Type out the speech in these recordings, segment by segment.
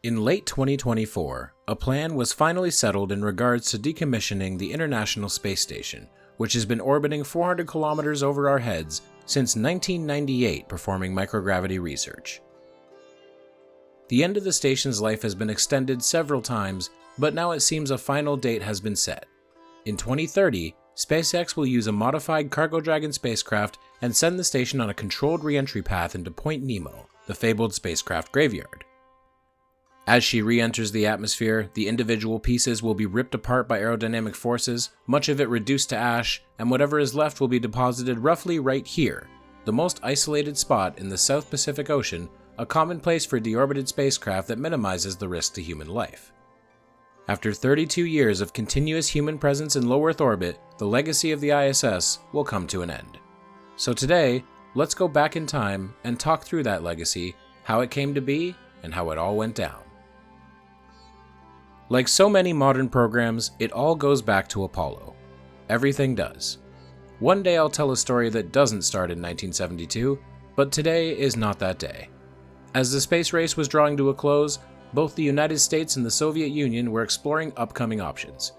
In late 2024, a plan was finally settled in regards to decommissioning the International Space Station, which has been orbiting 400 kilometers over our heads since 1998 performing microgravity research. The end of the station's life has been extended several times, but now it seems a final date has been set. In 2030, SpaceX will use a modified Cargo Dragon spacecraft and send the station on a controlled re-entry path into Point Nemo, the fabled spacecraft graveyard. As she re-enters the atmosphere, the individual pieces will be ripped apart by aerodynamic forces, much of it reduced to ash, and whatever is left will be deposited roughly right here, the most isolated spot in the South Pacific Ocean, a common place for deorbited spacecraft that minimizes the risk to human life. After 32 years of continuous human presence in low Earth orbit, the legacy of the ISS will come to an end. So today, let's go back in time and talk through that legacy, how it came to be, and how it all went down. Like so many modern programs, it all goes back to Apollo. Everything does. One day I'll tell a story that doesn't start in 1972, but today is not that day. As the space race was drawing to a close, both the United States and the Soviet Union were exploring upcoming options.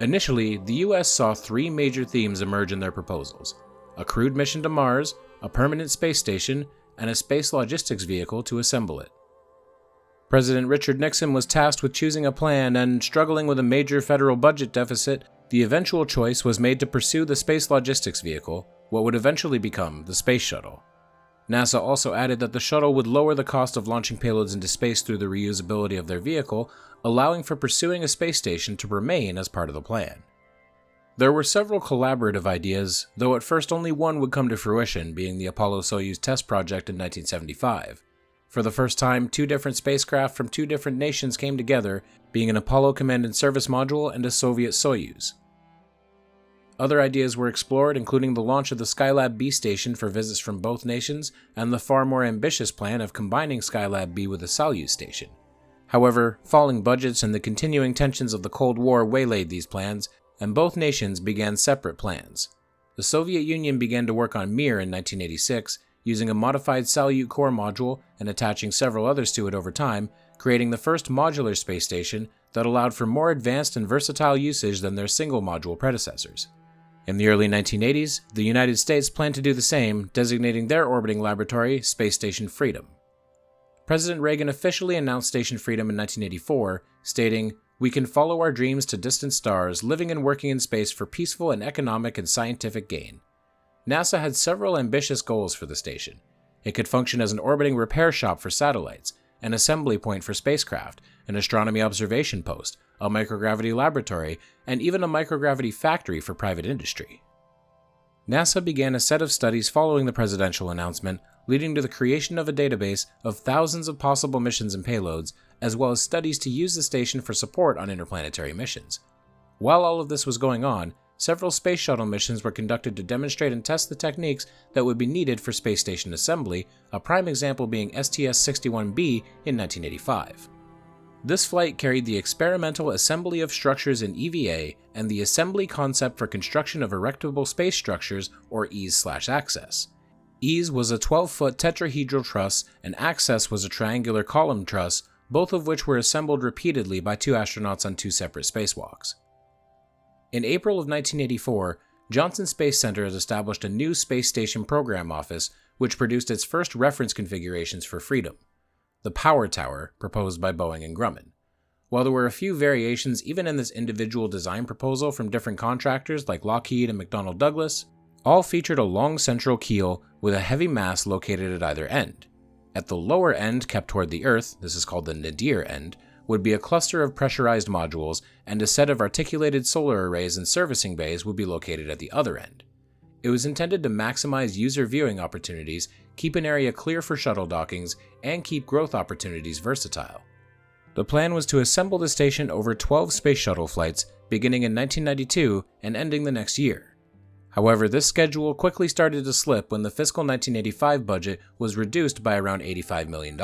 Initially, the US saw three major themes emerge in their proposals: a crewed mission to Mars, a permanent space station, and a space logistics vehicle to assemble it. President Richard Nixon was tasked with choosing a plan, and struggling with a major federal budget deficit, the eventual choice was made to pursue the space logistics vehicle, what would eventually become the Space Shuttle. NASA also added that the shuttle would lower the cost of launching payloads into space through the reusability of their vehicle, allowing for pursuing a space station to remain as part of the plan. There were several collaborative ideas, though at first only one would come to fruition, being the Apollo-Soyuz test project in 1975. For the first time, two different spacecraft from two different nations came together, being an Apollo Command and Service Module and a Soviet Soyuz. Other ideas were explored, including the launch of the Skylab B station for visits from both nations, and the far more ambitious plan of combining Skylab B with a Soyuz station. However, falling budgets and the continuing tensions of the Cold War waylaid these plans, and both nations began separate plans. The Soviet Union began to work on Mir in 1986, using a modified Salyut core module and attaching several others to it over time, creating the first modular space station that allowed for more advanced and versatile usage than their single module predecessors. In the early 1980s, the United States planned to do the same, designating their orbiting laboratory Space Station Freedom. President Reagan officially announced Station Freedom in 1984, stating, "We can follow our dreams to distant stars, living and working in space for peaceful and economic and scientific gain." NASA had several ambitious goals for the station. It could function as an orbiting repair shop for satellites, an assembly point for spacecraft, an astronomy observation post, a microgravity laboratory, and even a microgravity factory for private industry. NASA began a set of studies following the presidential announcement, leading to the creation of a database of thousands of possible missions and payloads, as well as studies to use the station for support on interplanetary missions. While all of this was going on, several space shuttle missions were conducted to demonstrate and test the techniques that would be needed for space station assembly, a prime example being STS-61B in 1985. This flight carried the experimental assembly of structures in EVA and the assembly concept for construction of erectable space structures, or EASE/Access. EASE was a 12-foot tetrahedral truss, and Access was a triangular column truss, both of which were assembled repeatedly by two astronauts on two separate spacewalks. In April of 1984, Johnson Space Center has established a new Space Station Program Office, which produced its first reference configurations for Freedom, the Power Tower, proposed by Boeing and Grumman. While there were a few variations even in this individual design proposal from different contractors like Lockheed and McDonnell Douglas, all featured a long central keel with a heavy mass located at either end. At the lower end, kept toward the Earth, this is called the nadir end, would be a cluster of pressurized modules, and a set of articulated solar arrays and servicing bays would be located at the other end. It was intended to maximize user viewing opportunities, keep an area clear for shuttle dockings, and keep growth opportunities versatile. The plan was to assemble the station over 12 space shuttle flights, beginning in 1992 and ending the next year. However, this schedule quickly started to slip when the fiscal 1985 budget was reduced by around $85 million.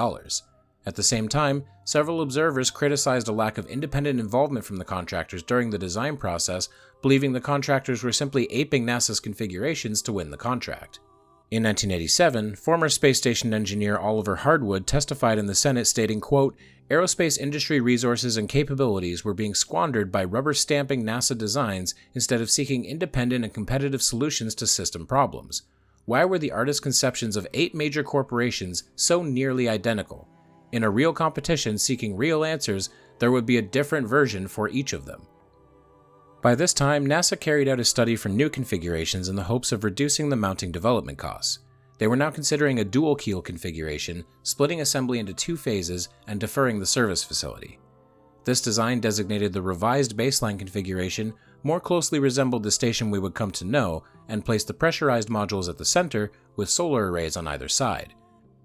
At the same time, several observers criticized a lack of independent involvement from the contractors during the design process, believing the contractors were simply aping NASA's configurations to win the contract. In 1987, former space station engineer Oliver Hardwood testified in the Senate stating, quote, "Aerospace industry resources and capabilities were being squandered by rubber-stamping NASA designs instead of seeking independent and competitive solutions to system problems. Why were the artist's conceptions of 8 major corporations so nearly identical? In a real competition seeking real answers, there would be a different version for each of them." By this time, NASA carried out a study for new configurations in the hopes of reducing the mounting development costs. They were now considering a dual-keel configuration, splitting assembly into 2 phases and deferring the service facility. This design, designated the revised baseline configuration, more closely resembled the station we would come to know and placed the pressurized modules at the center with solar arrays on either side.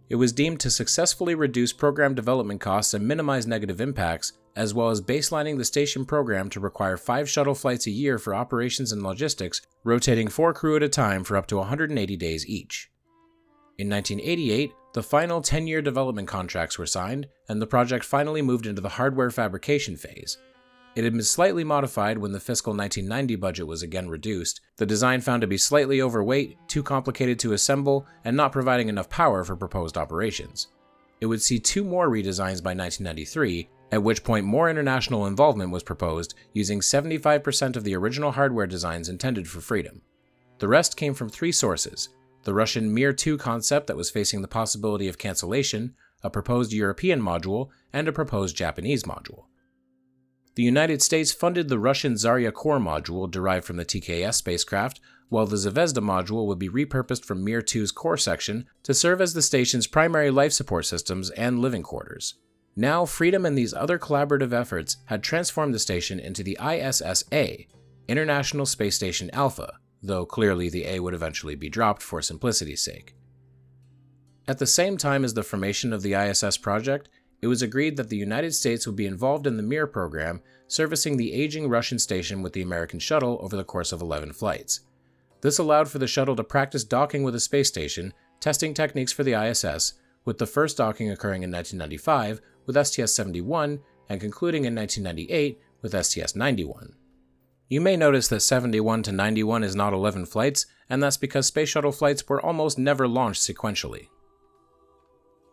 It was deemed to successfully reduce program development costs and minimize negative impacts, as well as baselining the station program to require 5 shuttle flights a year for operations and logistics, rotating 4 crew at a time for up to 180 days each. In 1988, the final 10-year development contracts were signed, and the project finally moved into the hardware fabrication phase. It had been slightly modified when the fiscal 1990 budget was again reduced, the design found to be slightly overweight, too complicated to assemble, and not providing enough power for proposed operations. It would see 2 more redesigns by 1993, at which point more international involvement was proposed, using 75% of the original hardware designs intended for freedom. The rest came from 3 sources: the Russian Mir 2 concept that was facing the possibility of cancellation, a proposed European module, and a proposed Japanese module. The United States funded the Russian Zarya core module derived from the TKS spacecraft, while the Zvezda module would be repurposed from Mir 2's core section to serve as the station's primary life support systems and living quarters. Now, Freedom and these other collaborative efforts had transformed the station into the ISS-A, International Space Station Alpha, though clearly the A would eventually be dropped for simplicity's sake. At the same time as the formation of the ISS project, it was agreed that the United States would be involved in the Mir program, servicing the aging Russian station with the American shuttle over the course of 11 flights. This allowed for the shuttle to practice docking with a space station, testing techniques for the ISS, with the first docking occurring in 1995 with STS-71 and concluding in 1998 with STS-91. You may notice that 71 to 91 is not 11 flights, and that's because space shuttle flights were almost never launched sequentially.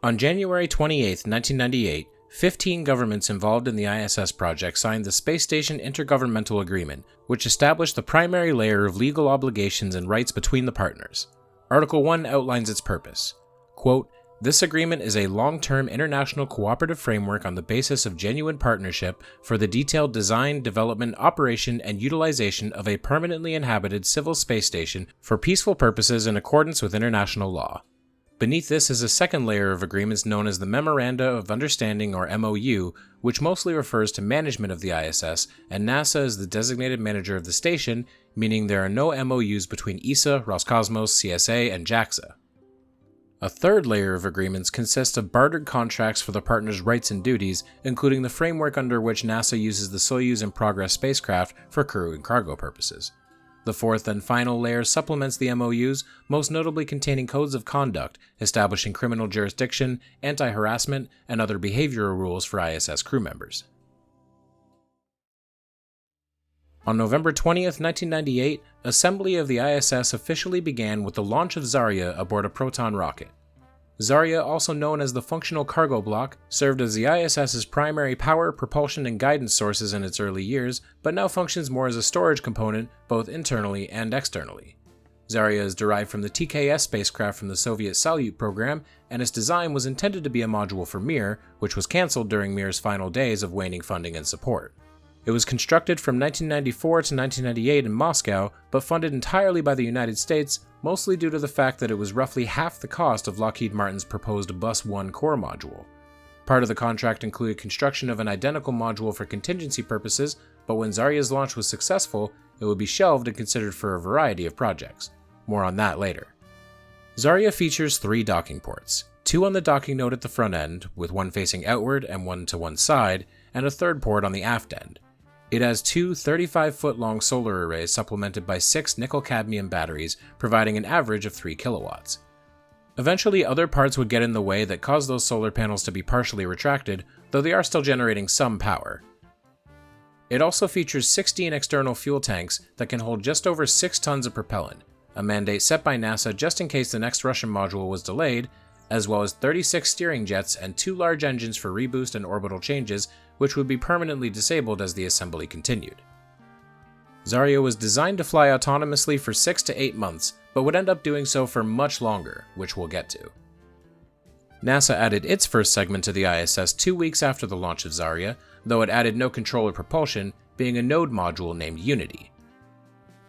On January 28, 1998, 15 governments involved in the ISS project signed the Space Station Intergovernmental Agreement, which established the primary layer of legal obligations and rights between the partners. Article 1 outlines its purpose. Quote, "This agreement is a long-term international cooperative framework on the basis of genuine partnership for the detailed design, development, operation, and utilization of a permanently inhabited civil space station for peaceful purposes in accordance with international law." Beneath this is a second layer of agreements known as the Memoranda of Understanding, or MOU, which mostly refers to management of the ISS, and NASA is the designated manager of the station, meaning there are no MOUs between ESA, Roscosmos, CSA, and JAXA. A third layer of agreements consists of bartered contracts for the partners' rights and duties, including the framework under which NASA uses the Soyuz and Progress spacecraft for crew and cargo purposes. The fourth and final layer supplements the MOUs, most notably containing codes of conduct, establishing criminal jurisdiction, anti-harassment, and other behavioral rules for ISS crew members. On November 20th, 1998, assembly of the ISS officially began with the launch of Zarya aboard a Proton rocket. Zarya, also known as the Functional Cargo Block, served as the ISS's primary power, propulsion, and guidance sources in its early years, but now functions more as a storage component both internally and externally. Zarya is derived from the TKS spacecraft from the Soviet Salyut program, and its design was intended to be a module for Mir, which was cancelled during Mir's final days of waning funding and support. It was constructed from 1994 to 1998 in Moscow, but funded entirely by the United States, mostly due to the fact that it was roughly half the cost of Lockheed Martin's proposed Bus 1 core module. Part of the contract included construction of an identical module for contingency purposes, but when Zarya's launch was successful, it would be shelved and considered for a variety of projects. More on that later. Zarya features 3 docking ports, 2 on the docking node at the front end, with one facing outward and one to one side, and a third port on the aft end. It has 2 35-foot-long solar arrays supplemented by 6 nickel-cadmium batteries, providing an average of 3 kilowatts. Eventually, other parts would get in the way that caused those solar panels to be partially retracted, though they are still generating some power. It also features 16 external fuel tanks that can hold just over 6 tons of propellant. a mandate set by NASA just in case the next Russian module was delayed, as well as 36 steering jets and 2 large engines for reboost and orbital changes, which would be permanently disabled as the assembly continued. Zarya was designed to fly autonomously for 6 to 8 months, but would end up doing so for much longer, which we'll get to. NASA added its first segment to the ISS 2 weeks after the launch of Zarya, though it added no control or propulsion, being a node module named Unity.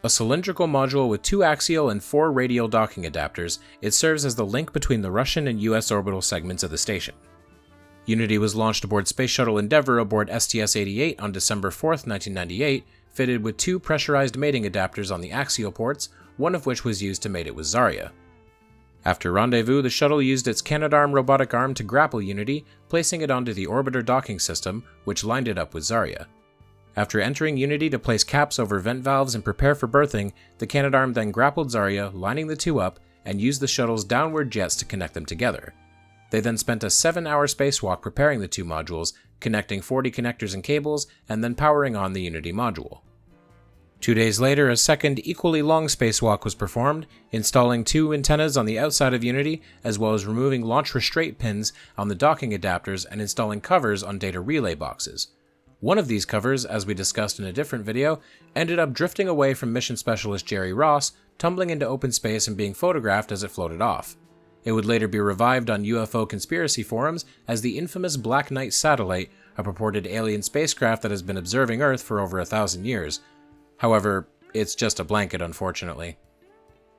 A cylindrical module with 2 axial and 4 radial docking adapters, it serves as the link between the Russian and US orbital segments of the station. Unity was launched aboard Space Shuttle Endeavour aboard STS-88 on December 4, 1998, fitted with 2 pressurized mating adapters on the axial ports, one of which was used to mate it with Zarya. After rendezvous, the shuttle used its Canadarm robotic arm to grapple Unity, placing it onto the orbiter docking system, which lined it up with Zarya. After entering Unity to place caps over vent valves and prepare for berthing, the Canadarm then grappled Zarya, lining the two up, and used the shuttle's downward jets to connect them together. They then spent a 7-hour spacewalk preparing the 2 modules, connecting 40 connectors and cables, and then powering on the Unity module. 2 days later, a second, equally long spacewalk was performed, installing 2 antennas on the outside of Unity, as well as removing launch restraint pins on the docking adapters and installing covers on data relay boxes. One of these covers, as we discussed in a different video, ended up drifting away from mission specialist Jerry Ross, tumbling into open space and being photographed as it floated off. It would later be revived on UFO conspiracy forums as the infamous Black Knight satellite, a purported alien spacecraft that has been observing Earth for over 1,000 years. However, it's just a blanket, unfortunately.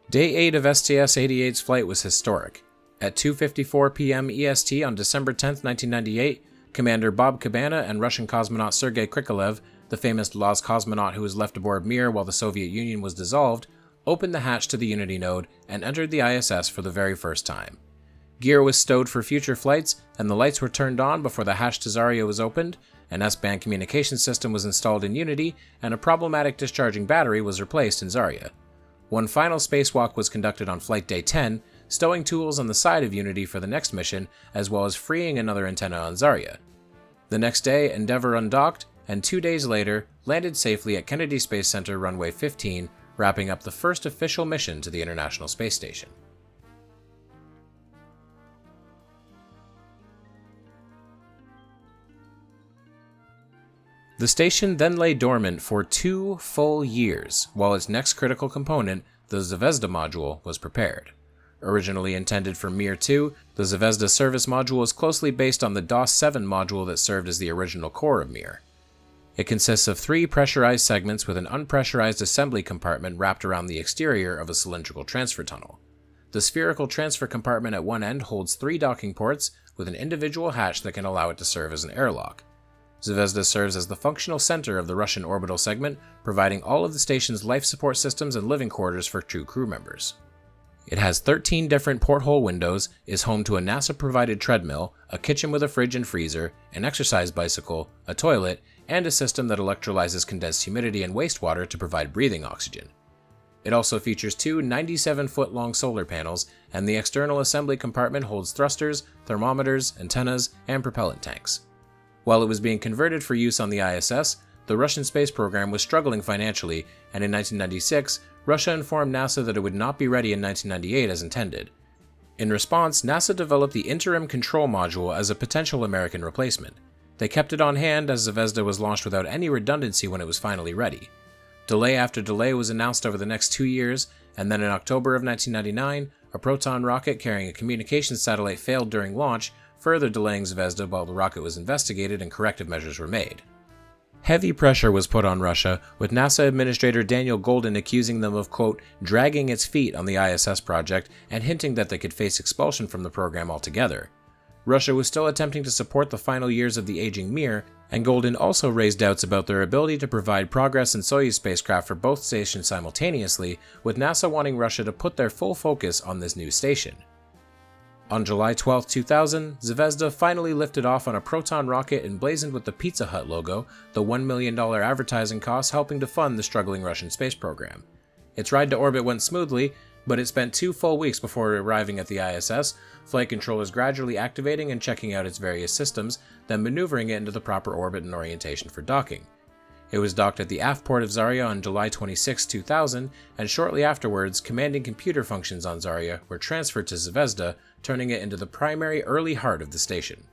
Day 8 of STS-88's flight was historic. At 2:54 p.m. EST on December 10, 1998, Commander Bob Cabana and Russian cosmonaut Sergei Krikalev, the famous lost cosmonaut who was left aboard Mir while the Soviet Union was dissolved, opened the hatch to the Unity node and entered the ISS for the very first time. Gear was stowed for future flights, and the lights were turned on before the hatch to Zarya was opened, an S-band communication system was installed in Unity, and a problematic discharging battery was replaced in Zarya. One final spacewalk was conducted on Flight Day 10, stowing tools on the side of Unity for the next mission, as well as freeing another antenna on Zarya. The next day, Endeavour undocked, and 2 days later, landed safely at Kennedy Space Center Runway 15, wrapping up the first official mission to the International Space Station. The station then lay dormant for 2 full years, while its next critical component, the Zvezda module, was prepared. Originally intended for Mir 2, the Zvezda service module is closely based on the DOS-7 module that served as the original core of Mir. It consists of 3 pressurized segments with an unpressurized assembly compartment wrapped around the exterior of a cylindrical transfer tunnel. The spherical transfer compartment at one end holds 3 docking ports with an individual hatch that can allow it to serve as an airlock. Zvezda serves as the functional center of the Russian orbital segment, providing all of the station's life support systems and living quarters for 2 crew members. It has 13 different porthole windows, is home to a NASA-provided treadmill, a kitchen with a fridge and freezer, an exercise bicycle, a toilet, and a system that electrolyzes condensed humidity and wastewater to provide breathing oxygen. It also features 2 97-foot-long solar panels, and the external assembly compartment holds thrusters, thermometers, antennas, and propellant tanks. While it was being converted for use on the ISS, the Russian space program was struggling financially, and in 1996, Russia informed NASA that it would not be ready in 1998 as intended. In response, NASA developed the Interim Control Module as a potential American replacement. They kept it on hand as Zvezda was launched without any redundancy when it was finally ready. Delay after delay was announced over the next 2 years, and then in October of 1999, a Proton rocket carrying a communications satellite failed during launch, further delaying Zvezda while the rocket was investigated and corrective measures were made. Heavy pressure was put on Russia, with NASA Administrator Daniel Goldin accusing them of, quote, dragging its feet on the ISS project and hinting that they could face expulsion from the program altogether. Russia was still attempting to support the final years of the aging Mir, and Goldin also raised doubts about their ability to provide Progress and Soyuz spacecraft for both stations simultaneously, with NASA wanting Russia to put their full focus on this new station. On July 12, 2000, Zvezda finally lifted off on a Proton rocket emblazoned with the Pizza Hut logo, the $1 million advertising cost helping to fund the struggling Russian space program. Its ride to orbit went smoothly, but it spent 2 full weeks before arriving at the ISS, flight controllers gradually activating and checking out its various systems, then maneuvering it into the proper orbit and orientation for docking. It was docked at the aft port of Zarya on July 26, 2000, and shortly afterwards, command and computer functions on Zarya were transferred to Zvezda, turning it into the primary early heart of the station.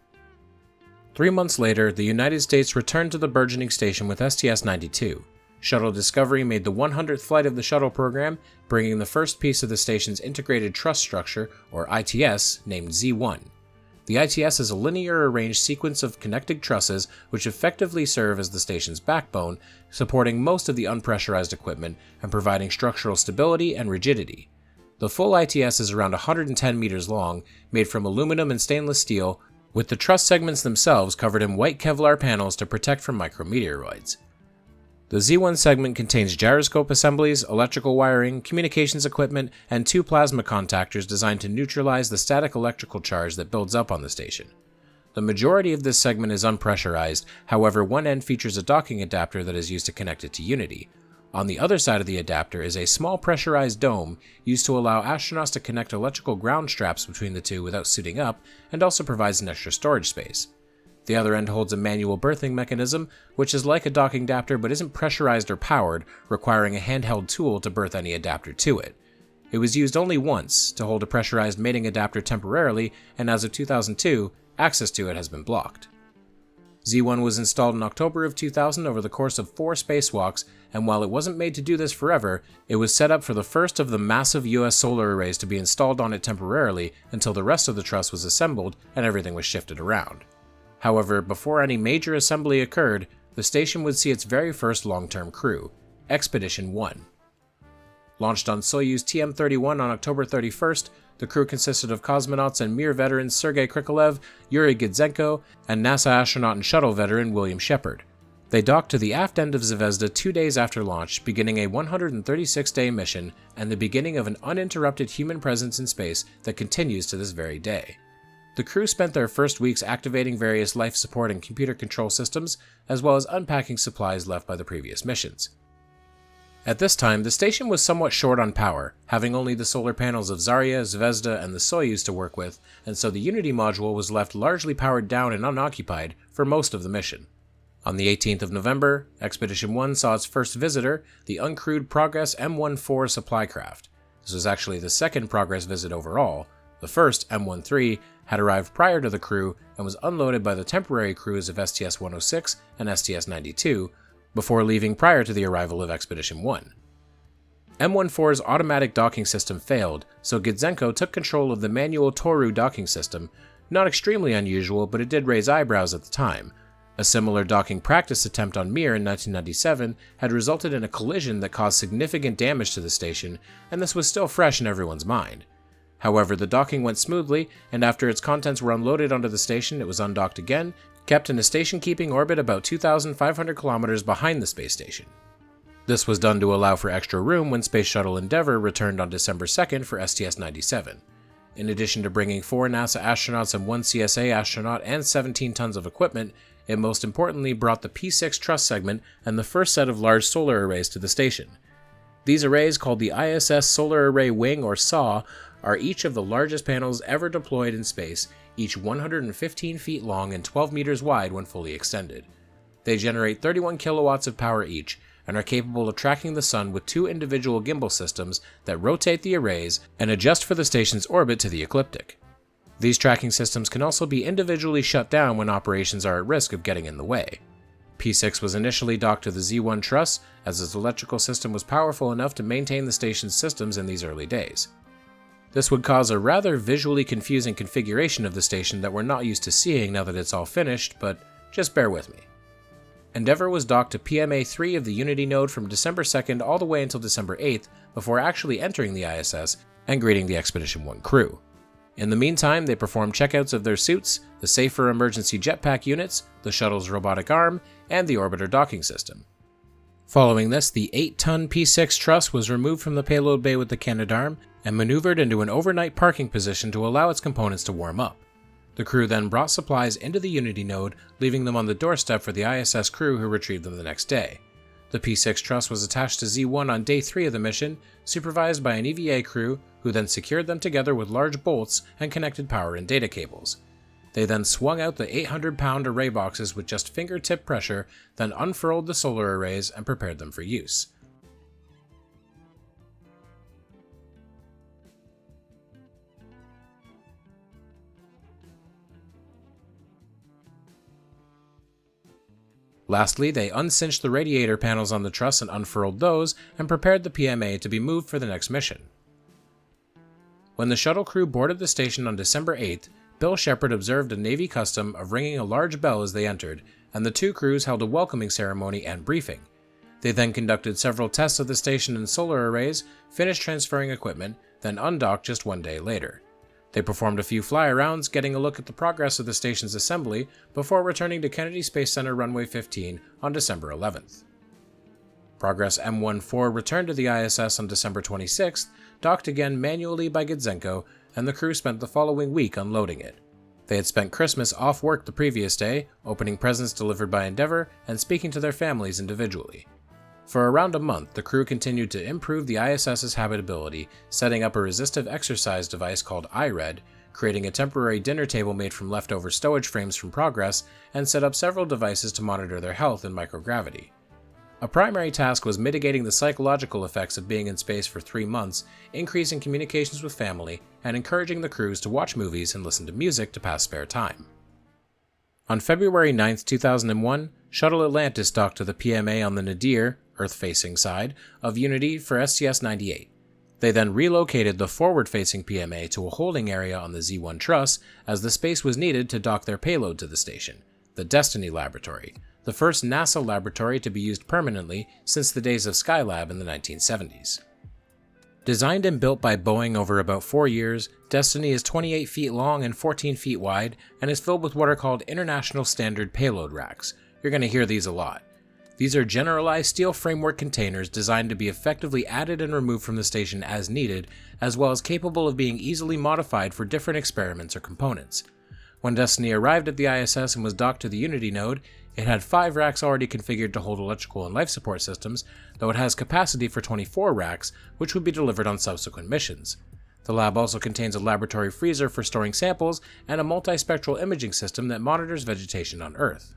3 months later, the United States returned to the burgeoning station with STS-92. Shuttle Discovery made the 100th flight of the shuttle program, bringing the first piece of the station's integrated truss structure, or ITS, named Z1. The ITS is a linear arranged sequence of connected trusses which effectively serve as the station's backbone, supporting most of the unpressurized equipment and providing structural stability and rigidity. The full ITS is around 110 meters long, made from aluminum and stainless steel, with the truss segments themselves covered in white Kevlar panels to protect from micrometeoroids. The Z1 segment contains gyroscope assemblies, electrical wiring, communications equipment, and 2 plasma contactors designed to neutralize the static electrical charge that builds up on the station. The majority of this segment is unpressurized, however one end features a docking adapter that is used to connect it to Unity. On the other side of the adapter is a small pressurized dome used to allow astronauts to connect electrical ground straps between the two without suiting up, and also provides an extra storage space. The other end holds a manual berthing mechanism, which is like a docking adapter but isn't pressurized or powered, requiring a handheld tool to berth any adapter to it. It was used only once to hold a pressurized mating adapter temporarily, and as of 2002, access to it has been blocked. Z1 was installed in October of 2000 over the course of 4 spacewalks, and while it wasn't made to do this forever, it was set up for the first of the massive US solar arrays to be installed on it temporarily until the rest of the truss was assembled and everything was shifted around. However, before any major assembly occurred, the station would see its very first long-term crew, Expedition 1. Launched on Soyuz TM-31 on October 31st, the crew consisted of cosmonauts and Mir veterans Sergei Krikalev, Yuri Gidzenko, and NASA astronaut and shuttle veteran William Shepard. They docked to the aft end of Zvezda 2 days after launch, beginning a 136-day mission and the beginning of an uninterrupted human presence in space that continues to this very day. The crew spent their first weeks activating various life support and computer control systems, as well as unpacking supplies left by the previous missions. At this time, the station was somewhat short on power, having only the solar panels of Zarya, Zvezda, and the Soyuz to work with, and so the Unity module was left largely powered down and unoccupied for most of the mission. On the 18th of November, Expedition 1 saw its first visitor, the uncrewed Progress M14 supply craft. This was actually the second Progress visit overall. The first, M13, had arrived prior to the crew and was unloaded by the temporary crews of STS-106 and STS-92 before leaving prior to the arrival of Expedition 1. M14's automatic docking system failed, so Gidzenko took control of the manual Toru docking system, not extremely unusual, but it did raise eyebrows at the time. A similar docking practice attempt on Mir in 1997 had resulted in a collision that caused significant damage to the station, and this was still fresh in everyone's mind. However, the docking went smoothly, and after its contents were unloaded onto the station, it was undocked again, kept in a station-keeping orbit about 2,500 kilometers behind the space station. This was done to allow for extra room when Space Shuttle Endeavour returned on December 2nd for STS-97. In addition to bringing 4 NASA astronauts and 1 CSA astronaut and 17 tons of equipment, it most importantly brought the P6 truss segment and the first set of large solar arrays to the station. These arrays, called the ISS Solar Array Wing or SAW, are each of the largest panels ever deployed in space, each 115 feet long and 12 meters wide when fully extended. They generate 31 kilowatts of power each, and are capable of tracking the sun with 2 individual gimbal systems that rotate the arrays and adjust for the station's orbit to the ecliptic. These tracking systems can also be individually shut down when operations are at risk of getting in the way. P6 was initially docked to the Z1 truss, as its electrical system was powerful enough to maintain the station's systems in these early days. This would cause a rather visually confusing configuration of the station that we're not used to seeing now that it's all finished, but just bear with me. Endeavour was docked to PMA-3 of the Unity node from December 2nd all the way until December 8th before actually entering the ISS and greeting the Expedition 1 crew. In the meantime, they performed checkouts of their suits, the safer emergency jetpack units, the shuttle's robotic arm, and the orbiter docking system. Following this, the 8-ton P6 truss was removed from the payload bay with the Canadarm and maneuvered into an overnight parking position to allow its components to warm up. The crew then brought supplies into the Unity node, leaving them on the doorstep for the ISS crew who retrieved them the next day. The P6 truss was attached to Z1 on day 3 of the mission, supervised by an EVA crew, who then secured them together with large bolts and connected power and data cables. They then swung out the 800-pound array boxes with just fingertip pressure, then unfurled the solar arrays and prepared them for use. Lastly, they uncinched the radiator panels on the truss and unfurled those, and prepared the PMA to be moved for the next mission. When the shuttle crew boarded the station on December 8th, Bill Shepard observed a Navy custom of ringing a large bell as they entered, and the two crews held a welcoming ceremony and briefing. They then conducted several tests of the station and solar arrays, finished transferring equipment, then undocked just one day later. They performed a few fly-arounds, getting a look at the progress of the station's assembly, before returning to Kennedy Space Center Runway 15 on December 11th. Progress M14 returned to the ISS on December 26th, docked again manually by Gidzenko, and the crew spent the following week unloading it. They had spent Christmas off work the previous day, opening presents delivered by Endeavour, and speaking to their families individually. For around a month, the crew continued to improve the ISS's habitability, setting up a resistive exercise device called iRed, creating a temporary dinner table made from leftover stowage frames from Progress, and set up several devices to monitor their health in microgravity. A primary task was mitigating the psychological effects of being in space for 3 months, increasing communications with family, and encouraging the crews to watch movies and listen to music to pass spare time. On February 9, 2001, Shuttle Atlantis docked to the PMA on the nadir, Earth-facing side, of Unity for STS-98. They then relocated the forward-facing PMA to a holding area on the Z1 truss, as the space was needed to dock their payload to the station, the Destiny Laboratory, the first NASA laboratory to be used permanently since the days of Skylab in the 1970s. Designed and built by Boeing over about 4 years, Destiny is 28 feet long and 14 feet wide, and is filled with what are called International Standard Payload Racks. You're going to hear these a lot. These are generalized steel framework containers designed to be effectively added and removed from the station as needed, as well as capable of being easily modified for different experiments or components. When Destiny arrived at the ISS and was docked to the Unity node, it had 5 racks already configured to hold electrical and life support systems, though it has capacity for 24 racks, which would be delivered on subsequent missions. The lab also contains a laboratory freezer for storing samples and a multispectral imaging system that monitors vegetation on Earth.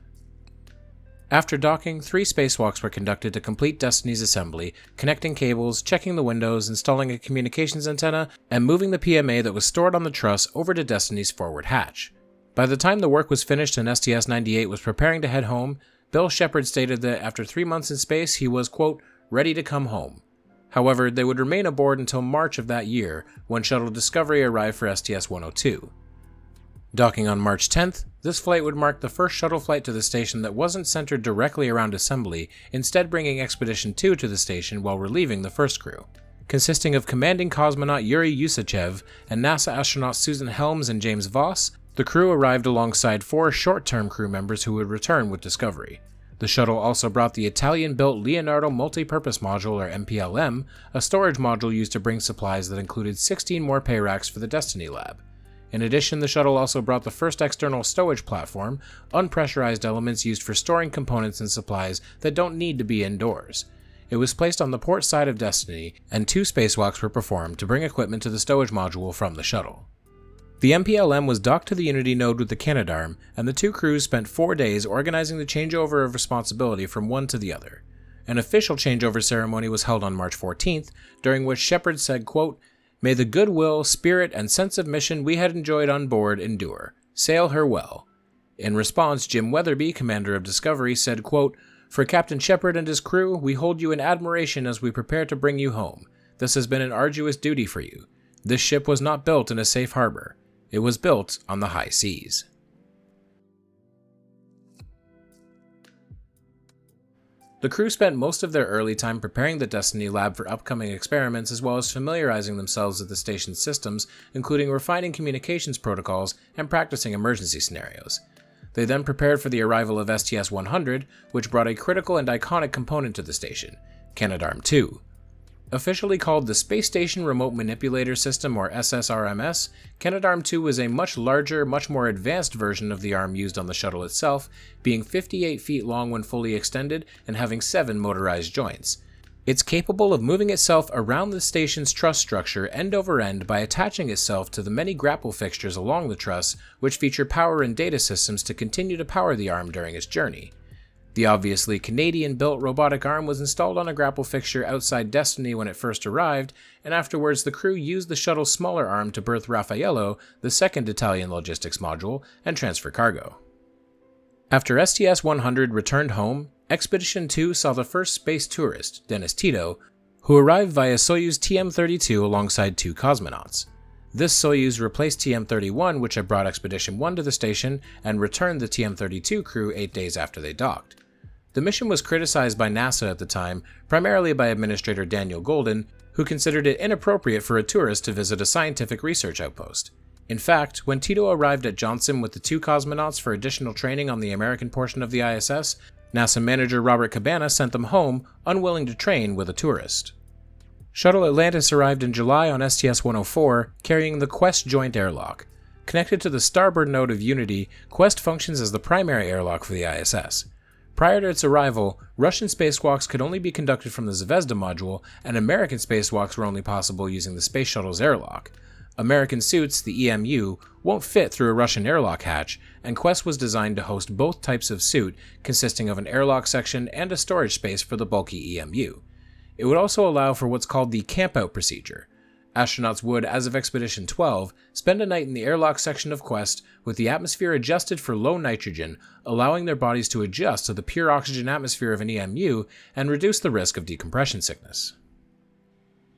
After docking, 3 spacewalks were conducted to complete Destiny's assembly, connecting cables, checking the windows, installing a communications antenna, and moving the PMA that was stored on the truss over to Destiny's forward hatch. By the time the work was finished and STS-98 was preparing to head home, Bill Shepard stated that after 3 months in space, he was, quote, ready to come home. However, they would remain aboard until March of that year, when Shuttle Discovery arrived for STS-102. Docking on March 10th, this flight would mark the first shuttle flight to the station that wasn't centered directly around assembly, instead bringing Expedition 2 to the station while relieving the first crew. Consisting of commanding cosmonaut Yuri Usachev and NASA astronauts Susan Helms and James Voss, the crew arrived alongside 4 short-term crew members who would return with Discovery. The shuttle also brought the Italian-built Leonardo Multipurpose Module, or MPLM, a storage module used to bring supplies that included 16 more pay racks for the Destiny Lab. In addition, the shuttle also brought the first external stowage platform, unpressurized elements used for storing components and supplies that don't need to be indoors. It was placed on the port side of Destiny, and 2 spacewalks were performed to bring equipment to the stowage module from the shuttle. The MPLM was docked to the Unity node with the Canadarm, and the 2 crews spent 4 days organizing the changeover of responsibility from one to the other. An official changeover ceremony was held on March 14th, during which Shepard said, quote, "May the goodwill, spirit, and sense of mission we had enjoyed on board endure. Sail her well." In response, Jim Weatherby, commander of Discovery, said, quote, "For Captain Shepard and his crew, we hold you in admiration as we prepare to bring you home. This has been an arduous duty for you. This ship was not built in a safe harbor. It was built on the high seas." The crew spent most of their early time preparing the Destiny Lab for upcoming experiments, as well as familiarizing themselves with the station's systems, including refining communications protocols and practicing emergency scenarios. They then prepared for the arrival of STS-100, which brought a critical and iconic component to the station, Canadarm2. Officially called the Space Station Remote Manipulator System, or SSRMS, Canadarm2 was a much larger, much more advanced version of the arm used on the shuttle itself, being 58 feet long when fully extended and having 7 motorized joints. It's capable of moving itself around the station's truss structure end over end by attaching itself to the many grapple fixtures along the truss, which feature power and data systems to continue to power the arm during its journey. The obviously Canadian-built robotic arm was installed on a grapple fixture outside Destiny when it first arrived, and afterwards the crew used the shuttle's smaller arm to berth Raffaello, the second Italian logistics module, and transfer cargo. After STS-100 returned home, Expedition 2 saw the first space tourist, Dennis Tito, who arrived via Soyuz TM-32 alongside 2 cosmonauts. This Soyuz replaced TM-31, which had brought Expedition 1 to the station, and returned the TM-32 crew 8 days after they docked. The mission was criticized by NASA at the time, primarily by Administrator Daniel Golden, who considered it inappropriate for a tourist to visit a scientific research outpost. In fact, when Tito arrived at Johnson with the 2 cosmonauts for additional training on the American portion of the ISS, NASA manager Robert Cabana sent them home, unwilling to train with a tourist. Shuttle Atlantis arrived in July on STS-104, carrying the Quest joint airlock. Connected to the starboard node of Unity, Quest functions as the primary airlock for the ISS. Prior to its arrival, Russian spacewalks could only be conducted from the Zvezda module, and American spacewalks were only possible using the Space Shuttle's airlock. American suits, the EMU, won't fit through a Russian airlock hatch, and Quest was designed to host both types of suit, consisting of an airlock section and a storage space for the bulky EMU. It would also allow for what's called the camp-out procedure. Astronauts would, as of Expedition 12, spend a night in the airlock section of Quest with the atmosphere adjusted for low nitrogen, allowing their bodies to adjust to the pure oxygen atmosphere of an EMU and reduce the risk of decompression sickness.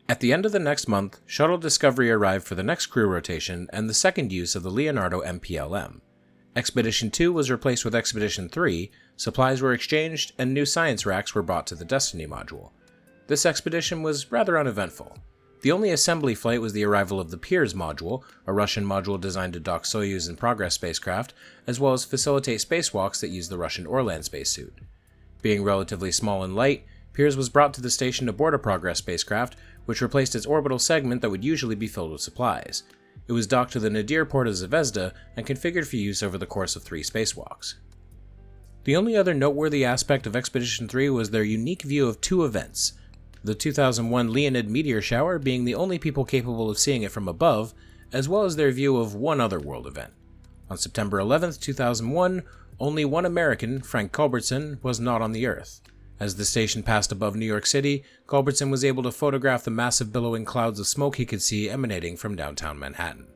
At the end of the next month, Shuttle Discovery arrived for the next crew rotation and the second use of the Leonardo MPLM. Expedition 2 was replaced with Expedition 3, supplies were exchanged, and new science racks were brought to the Destiny module. This expedition was rather uneventful. The only assembly flight was the arrival of the Pirs module, a Russian module designed to dock Soyuz and Progress spacecraft, as well as facilitate spacewalks that use the Russian Orlan spacesuit. Being relatively small and light, Pirs was brought to the station aboard a Progress spacecraft, which replaced its orbital segment that would usually be filled with supplies. It was docked to the nadir port of Zvezda and configured for use over the course of 3 spacewalks. The only other noteworthy aspect of Expedition 3 was their unique view of 2 events, the 2001 Leonid meteor shower being the only people capable of seeing it from above, as well as their view of one other world event. On September 11, 2001, only one American, Frank Culbertson, was not on the Earth. As the station passed above New York City, Culbertson was able to photograph the massive billowing clouds of smoke he could see emanating from downtown Manhattan.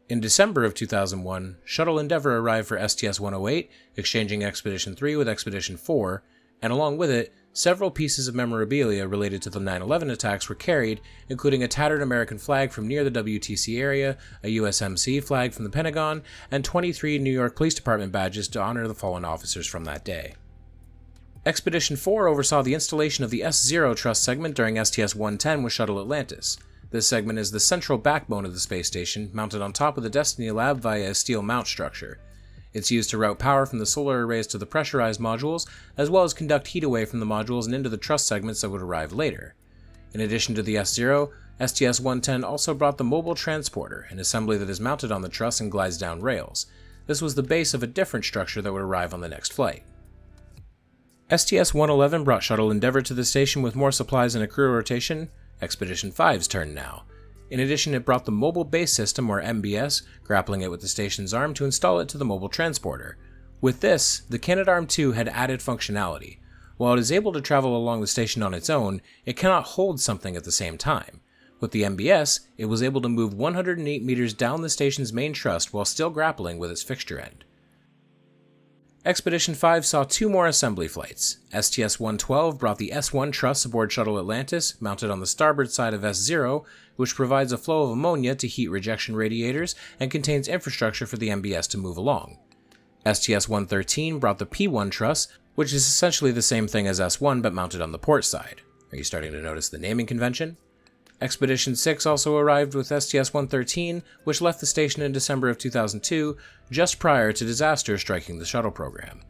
In December of 2001, Shuttle Endeavour arrived for STS-108, exchanging Expedition 3 with Expedition 4, and along with it, several pieces of memorabilia related to the 9/11 attacks were carried, including a tattered American flag from near the WTC area, a USMC flag from the Pentagon, and 23 New York Police Department badges to honor the fallen officers from that day. Expedition 4 oversaw the installation of the S0 truss segment during STS-110 with Shuttle Atlantis. This segment is the central backbone of the space station, mounted on top of the Destiny lab via a steel mount structure. It's used to route power from the solar arrays to the pressurized modules, as well as conduct heat away from the modules and into the truss segments that would arrive later. In addition to the S0, STS-110 also brought the Mobile Transporter, an assembly that is mounted on the truss and glides down rails. This was the base of a different structure that would arrive on the next flight. STS-111 brought Shuttle Endeavour to the station with more supplies and a crew rotation. Expedition 5's turn now. In addition, it brought the Mobile Base System, or MBS, grappling it with the station's arm to install it to the Mobile Transporter. With this, the Canadarm2 had added functionality. While it is able to travel along the station on its own, it cannot hold something at the same time. With the MBS, it was able to move 108 meters down the station's main truss while still grappling with its fixture end. Expedition 5 saw 2 more assembly flights. STS-112 brought the S1 truss aboard Shuttle Atlantis, mounted on the starboard side of S0, which provides a flow of ammonia to heat rejection radiators and contains infrastructure for the MBS to move along. STS-113 brought the P1 truss, which is essentially the same thing as S1 but mounted on the port side. Are you starting to notice the naming convention? Expedition 6 also arrived with STS-113, which left the station in December of 2002, just prior to disaster striking the shuttle program.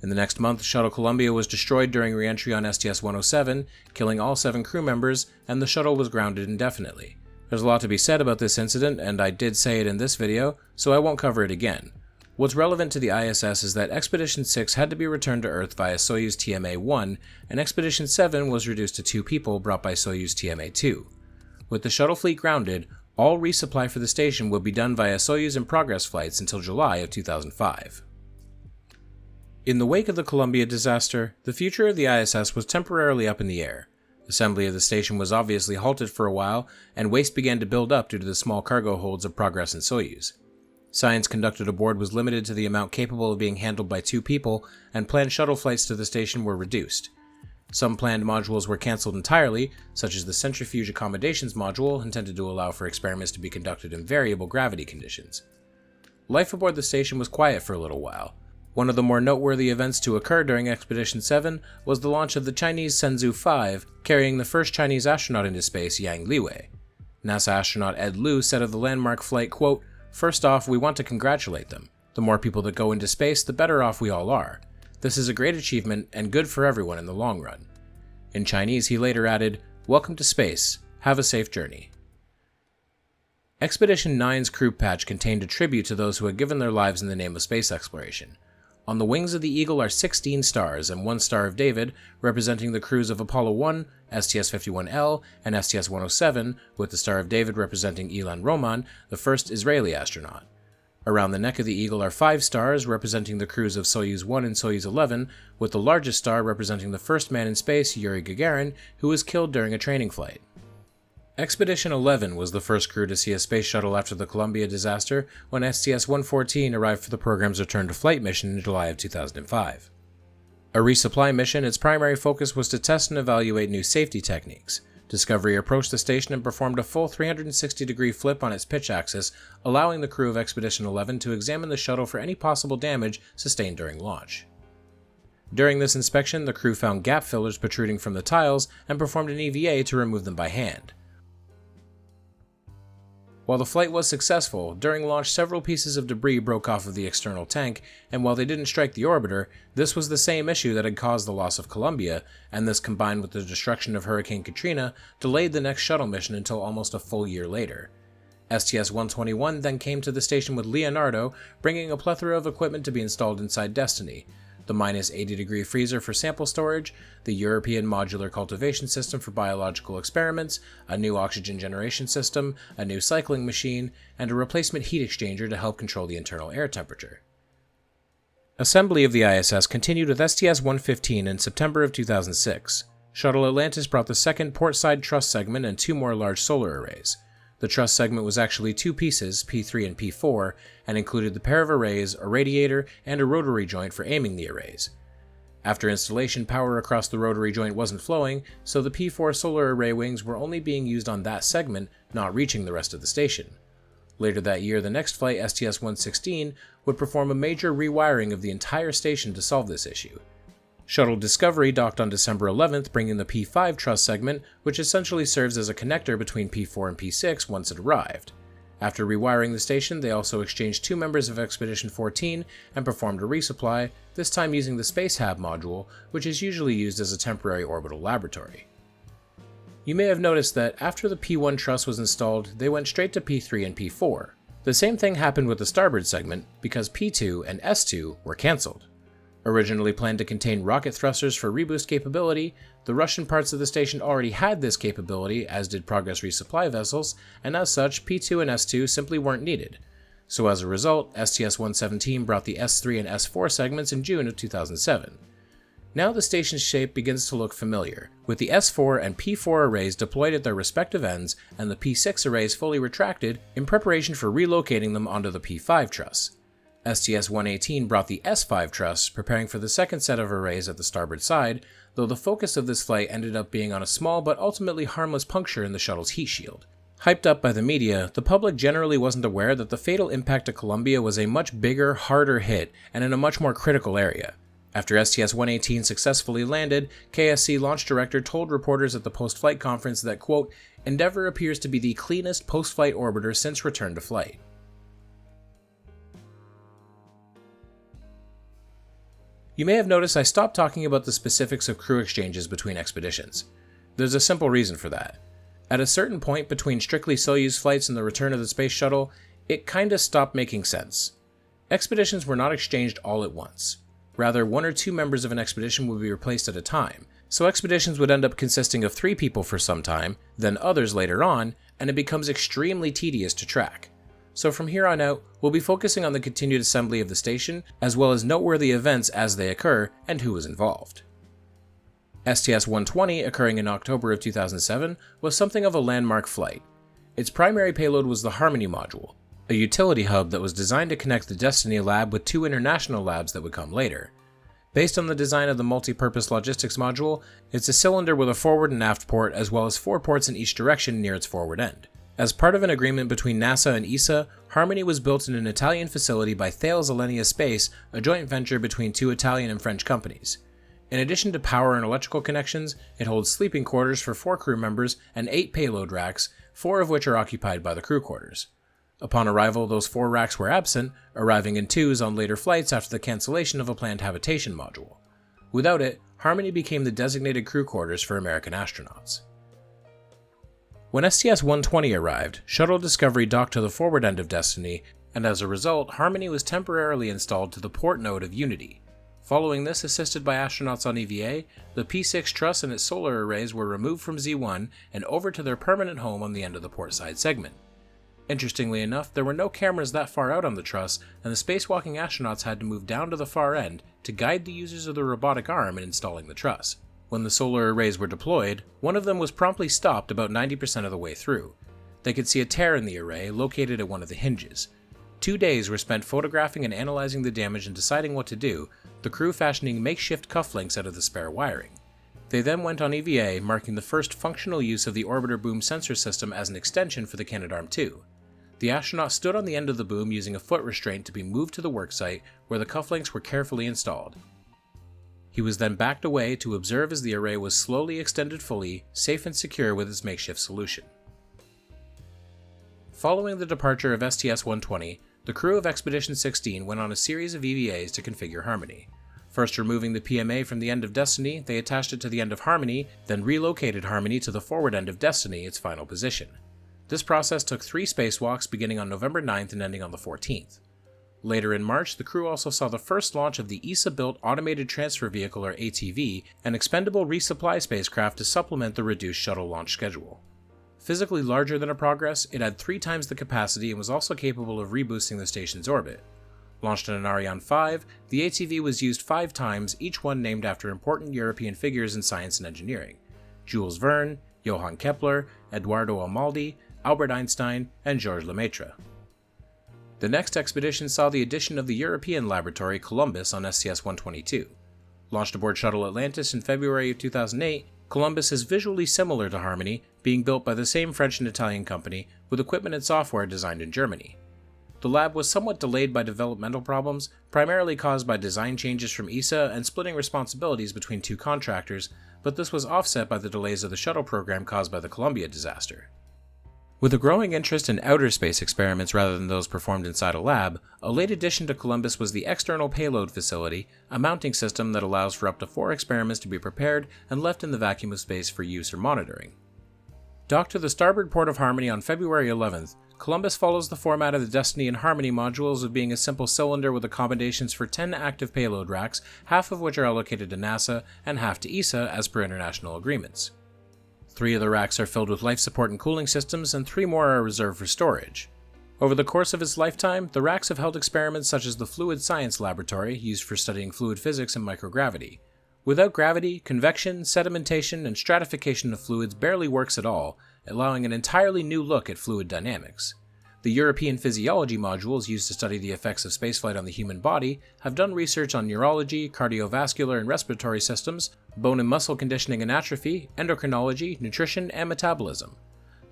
In the next month, Shuttle Columbia was destroyed during re-entry on STS-107, killing all 7 crew members, and the shuttle was grounded indefinitely. There's a lot to be said about this incident, and I did say it in this video, so I won't cover it again. What's relevant to the ISS is that Expedition 6 had to be returned to Earth via Soyuz TMA-1, and Expedition 7 was reduced to 2 people brought by Soyuz TMA-2. With the shuttle fleet grounded, all resupply for the station would be done via Soyuz in progress flights until July of 2005. In the wake of the Columbia disaster, the future of the ISS was temporarily up in the air. Assembly of the station was obviously halted for a while, and waste began to build up due to the small cargo holds of Progress and Soyuz. Science conducted aboard was limited to the amount capable of being handled by 2 people, and planned shuttle flights to the station were reduced. Some planned modules were cancelled entirely, such as the Centrifuge Accommodations module intended to allow for experiments to be conducted in variable gravity conditions. Life aboard the station was quiet for a little while. One of the more noteworthy events to occur during Expedition 7 was the launch of the Chinese Shenzhou 5, carrying the first Chinese astronaut into space, Yang Liwei. NASA astronaut Ed Lu said of the landmark flight, quote, "First off, we want to congratulate them. The more people that go into space, the better off we all are. This is a great achievement and good for everyone in the long run." In Chinese, he later added, "Welcome to space. Have a safe journey." Expedition 9's crew patch contained a tribute to those who had given their lives in the name of space exploration. On the wings of the Eagle are 16 stars and 1 Star of David, representing the crews of Apollo 1, STS-51L, and STS-107, with the Star of David representing Ilan Roman, the first Israeli astronaut. Around the neck of the Eagle are 5 stars, representing the crews of Soyuz 1 and Soyuz 11, with the largest star representing the first man in space, Yuri Gagarin, who was killed during a training flight. Expedition 11 was the first crew to see a space shuttle after the Columbia disaster, when STS-114 arrived for the program's return to flight mission in July of 2005. A resupply mission, its primary focus was to test and evaluate new safety techniques. Discovery approached the station and performed a full 360-degree flip on its pitch axis, allowing the crew of Expedition 11 to examine the shuttle for any possible damage sustained during launch. During this inspection, the crew found gap fillers protruding from the tiles and performed an EVA to remove them by hand. While the flight was successful, during launch several pieces of debris broke off of the external tank, and while they didn't strike the orbiter, this was the same issue that had caused the loss of Columbia, and this combined with the destruction of Hurricane Katrina delayed the next shuttle mission until almost a full year later. STS-121 then came to the station with Leonardo, bringing a plethora of equipment to be installed inside Destiny: the minus 80-degree freezer for sample storage, the European modular cultivation system for biological experiments, a new oxygen generation system, a new cycling machine, and a replacement heat exchanger to help control the internal air temperature. Assembly of the ISS continued with STS-115 in September of 2006. Shuttle Atlantis brought the second port-side truss segment and 2 more large solar arrays. The truss segment was actually 2 pieces, P3 and P4, and included the pair of arrays, a radiator, and a rotary joint for aiming the arrays. After installation, power across the rotary joint wasn't flowing, so the P4 solar array wings were only being used on that segment, not reaching the rest of the station. Later that year, the next flight, STS-116, would perform a major rewiring of the entire station to solve this issue. Shuttle Discovery docked on December 11th, bringing the P5 truss segment, which essentially serves as a connector between P4 and P6 once it arrived. After rewiring the station, they also exchanged 2 members of Expedition 14 and performed a resupply, this time using the Space Hab module, which is usually used as a temporary orbital laboratory. You may have noticed that after the P1 truss was installed, they went straight to P3 and P4. The same thing happened with the starboard segment, because P2 and S2 were cancelled. Originally planned to contain rocket thrusters for reboost capability, the Russian parts of the station already had this capability, as did Progress resupply vessels, and as such, P2 and S2 simply weren't needed. So as a result, STS-117 brought the S3 and S4 segments in June of 2007. Now the station's shape begins to look familiar, with the S4 and P4 arrays deployed at their respective ends and the P6 arrays fully retracted in preparation for relocating them onto the P5 truss. STS-118 brought the S5 truss, preparing for the second set of arrays at the starboard side, though the focus of this flight ended up being on a small but ultimately harmless puncture in the shuttle's heat shield. Hyped up by the media, the public generally wasn't aware that the fatal impact to Columbia was a much bigger, harder hit, and in a much more critical area. After STS-118 successfully landed, KSC launch director told reporters at the post-flight conference that, quote, "Endeavour appears to be the cleanest post-flight orbiter since return to flight." You may have noticed I stopped talking about the specifics of crew exchanges between expeditions. There's a simple reason for that. At a certain point between strictly Soyuz flights and the return of the space shuttle, it kinda stopped making sense. Expeditions were not exchanged all at once. Rather, one or two members of an expedition would be replaced at a time, so expeditions would end up consisting of 3 people for some time, then others later on, and it becomes extremely tedious to track. So from here on out, we'll be focusing on the continued assembly of the station, as well as noteworthy events as they occur and who was involved. STS-120, occurring in October of 2007, was something of a landmark flight. Its primary payload was the Harmony module, a utility hub that was designed to connect the Destiny lab with 2 international labs that would come later. Based on the design of the multi-purpose logistics module, it's a cylinder with a forward and aft port as well as 4 ports in each direction near its forward end. As part of an agreement between NASA and ESA, Harmony was built in an Italian facility by Thales Alenia Space, a joint venture between 2 Italian and French companies. In addition to power and electrical connections, it holds sleeping quarters for 4 crew members and 8 payload racks, 4 of which are occupied by the crew quarters. Upon arrival, those 4 racks were absent, arriving in twos on later flights after the cancellation of a planned habitation module. Without it, Harmony became the designated crew quarters for American astronauts. When STS-120 arrived, Shuttle Discovery docked to the forward end of Destiny, and as a result, Harmony was temporarily installed to the port node of Unity. Following this, assisted by astronauts on EVA, the P6 truss and its solar arrays were removed from Z1 and over to their permanent home on the end of the port side segment. Interestingly enough, there were no cameras that far out on the truss, and the spacewalking astronauts had to move down to the far end to guide the users of the robotic arm in installing the truss. When the solar arrays were deployed, one of them was promptly stopped about 90% of the way through. They could see a tear in the array located at one of the hinges. 2 days were spent photographing and analyzing the damage and deciding what to do, the crew fashioning makeshift cufflinks out of the spare wiring. They then went on EVA, marking the first functional use of the orbiter boom sensor system as an extension for the Canadarm2. The astronaut stood on the end of the boom using a foot restraint to be moved to the worksite, where the cufflinks were carefully installed. He was then backed away to observe as the array was slowly extended fully, safe and secure with its makeshift solution. Following the departure of STS-120, the crew of Expedition 16 went on a series of EVAs to configure Harmony. First removing the PMA from the end of Destiny, they attached it to the end of Harmony, then relocated Harmony to the forward end of Destiny, its final position. This process took 3 spacewalks beginning on November 9th and ending on the 14th. Later in March, the crew also saw the first launch of the ESA-built Automated Transfer Vehicle, or ATV, an expendable resupply spacecraft to supplement the reduced shuttle launch schedule. Physically larger than a Progress, it had 3 times the capacity and was also capable of reboosting the station's orbit. Launched on an Ariane 5, the ATV was used 5 times, each one named after important European figures in science and engineering: Jules Verne, Johann Kepler, Eduardo Amaldi, Albert Einstein, and Georges Lemaitre. The next expedition saw the addition of the European laboratory Columbus on STS-122. Launched aboard Shuttle Atlantis in February of 2008, Columbus is visually similar to Harmony, being built by the same French and Italian company, with equipment and software designed in Germany. The lab was somewhat delayed by developmental problems, primarily caused by design changes from ESA and splitting responsibilities between 2 contractors, but this was offset by the delays of the shuttle program caused by the Columbia disaster. With a growing interest in outer space experiments rather than those performed inside a lab, a late addition to Columbus was the External Payload Facility, a mounting system that allows for up to 4 experiments to be prepared and left in the vacuum of space for use or monitoring. Docked to the starboard port of Harmony on February 11th, Columbus follows the format of the Destiny and Harmony modules of being a simple cylinder with accommodations for 10 active payload racks, half of which are allocated to NASA and half to ESA as per international agreements. 3 of the racks are filled with life support and cooling systems, and 3 more are reserved for storage. Over the course of its lifetime, the racks have held experiments such as the Fluid Science Laboratory, used for studying fluid physics and microgravity. Without gravity, convection, sedimentation, and stratification of fluids barely works at all, allowing an entirely new look at fluid dynamics. The European Physiology modules used to study the effects of spaceflight on the human body have done research on neurology, cardiovascular and respiratory systems, bone and muscle conditioning and atrophy, endocrinology, nutrition, and metabolism.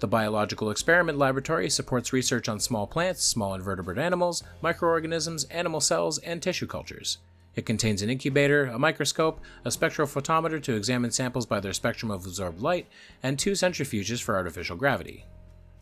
The Biological Experiment Laboratory supports research on small plants, small invertebrate animals, microorganisms, animal cells, and tissue cultures. It contains an incubator, a microscope, a spectrophotometer to examine samples by their spectrum of absorbed light, and 2 centrifuges for artificial gravity.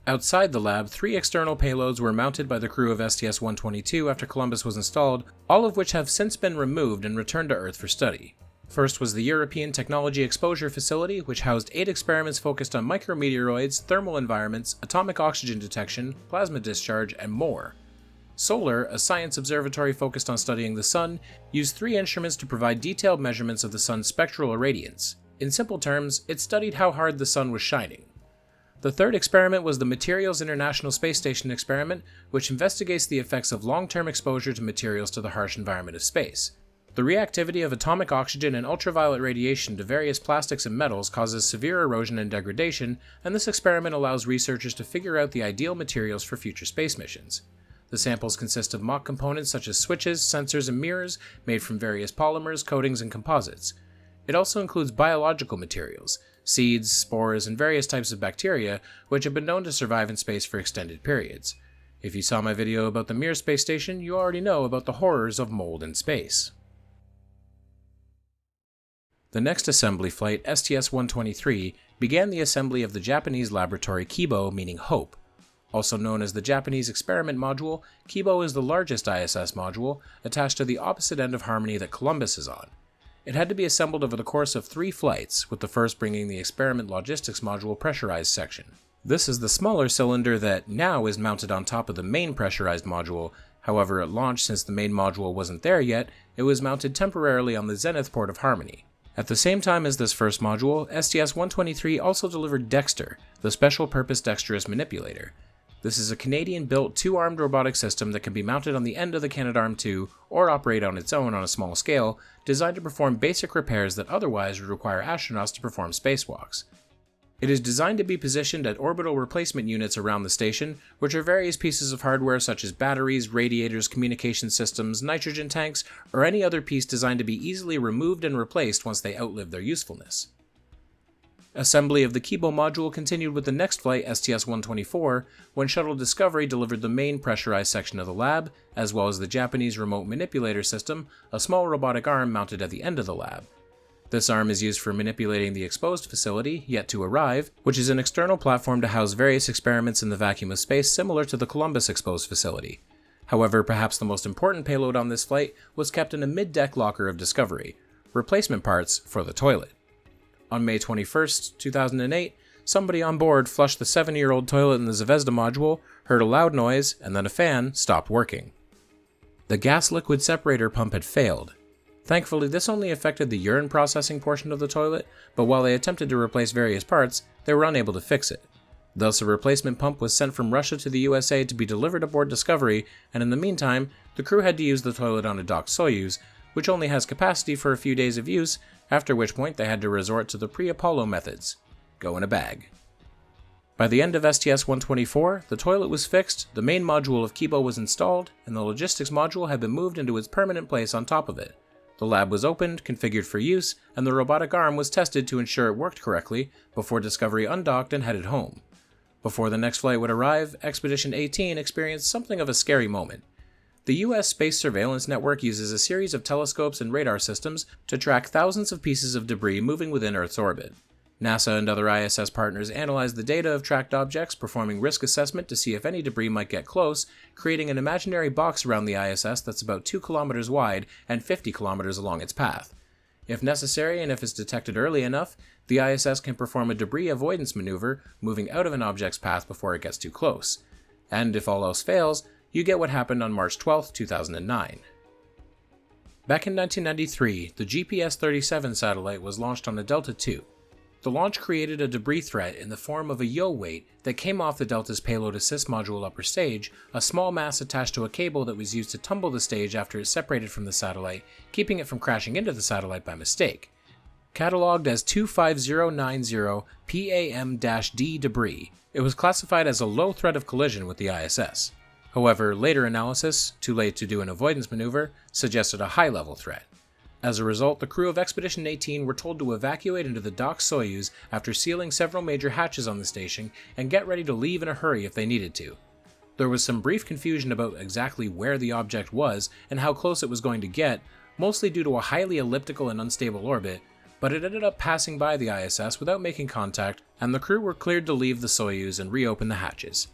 Outside the lab, 3 external payloads were mounted by the crew of STS-122 after Columbus was installed, all of which have since been removed and returned to Earth for study. First was the European Technology Exposure Facility, which housed 8 experiments focused on micrometeoroids, thermal environments, atomic oxygen detection, plasma discharge, and more. Solar, a science observatory focused on studying the sun, used 3 instruments to provide detailed measurements of the sun's spectral irradiance. In simple terms, it studied how hard the sun was shining. The third experiment was the Materials International Space Station experiment, which investigates the effects of long-term exposure to materials to the harsh environment of space. The reactivity of atomic oxygen and ultraviolet radiation to various plastics and metals causes severe erosion and degradation, and this experiment allows researchers to figure out the ideal materials for future space missions. The samples consist of mock components such as switches, sensors, and mirrors made from various polymers, coatings, and composites. It also includes biological materials, seeds, spores, and various types of bacteria, which have been known to survive in space for extended periods. If you saw my video about the Mir space station, you already know about the horrors of mold in space. The next assembly flight, STS-123, began the assembly of the Japanese laboratory Kibo, meaning hope. Also known as the Japanese Experiment Module, Kibo is the largest ISS module, attached to the opposite end of Harmony that Columbus is on. It had to be assembled over the course of 3 flights, with the first bringing the Experiment Logistics Module pressurized section. This is the smaller cylinder that now is mounted on top of the main pressurized module. However, at launch, since the main module wasn't there yet, it was mounted temporarily on the zenith port of Harmony. At the same time as this first module, STS-123 also delivered Dexter, the special purpose dexterous manipulator. This is a Canadian-built 2-armed robotic system that can be mounted on the end of the Canadarm2 or operate on its own on a small scale, designed to perform basic repairs that otherwise would require astronauts to perform spacewalks. It is designed to be positioned at orbital replacement units around the station, which are various pieces of hardware such as batteries, radiators, communication systems, nitrogen tanks, or any other piece designed to be easily removed and replaced once they outlive their usefulness. Assembly of the Kibo module continued with the next flight, STS-124, when Shuttle Discovery delivered the main pressurized section of the lab, as well as the Japanese remote manipulator system, a small robotic arm mounted at the end of the lab. This arm is used for manipulating the exposed facility, yet to arrive, which is an external platform to house various experiments in the vacuum of space similar to the Columbus exposed facility. However, perhaps the most important payload on this flight was kept in a mid-deck locker of Discovery, replacement parts for the toilet. On May 21, 2008, somebody on board flushed the 7-year-old toilet in the Zvezda module, heard a loud noise, and then a fan stopped working. The gas-liquid separator pump had failed. Thankfully, this only affected the urine processing portion of the toilet, but while they attempted to replace various parts, they were unable to fix it. Thus, a replacement pump was sent from Russia to the USA to be delivered aboard Discovery, and in the meantime, the crew had to use the toilet on a docked Soyuz, which only has capacity for a few days of use, after which point they had to resort to the pre-Apollo methods. Go in a bag. By the end of STS-124, the toilet was fixed, the main module of Kibo was installed, and the logistics module had been moved into its permanent place on top of it. The lab was opened, configured for use, and the robotic arm was tested to ensure it worked correctly before Discovery undocked and headed home. Before the next flight would arrive, Expedition 18 experienced something of a scary moment. The U.S. Space Surveillance Network uses a series of telescopes and radar systems to track thousands of pieces of debris moving within Earth's orbit. NASA and other ISS partners analyze the data of tracked objects, performing risk assessment to see if any debris might get close, creating an imaginary box around the ISS that's about 2 kilometers wide and 50 kilometers along its path. If necessary, and if it's detected early enough, the ISS can perform a debris avoidance maneuver, moving out of an object's path before it gets too close. And if all else fails, you get what happened on March 12, 2009. Back in 1993, the GPS-37 satellite was launched on a Delta II. The launch created a debris threat in the form of a yaw weight that came off the Delta's payload assist module upper stage, a small mass attached to a cable that was used to tumble the stage after it separated from the satellite, keeping it from crashing into the satellite by mistake. Catalogued as 25090 PAM-D debris, it was classified as a low threat of collision with the ISS. However, later analysis, too late to do an avoidance maneuver, suggested a high-level threat. As a result, the crew of Expedition 18 were told to evacuate into the docked Soyuz after sealing several major hatches on the station and get ready to leave in a hurry if they needed to. There was some brief confusion about exactly where the object was and how close it was going to get, mostly due to a highly elliptical and unstable orbit, but it ended up passing by the ISS without making contact, and the crew were cleared to leave the Soyuz and reopen the hatches.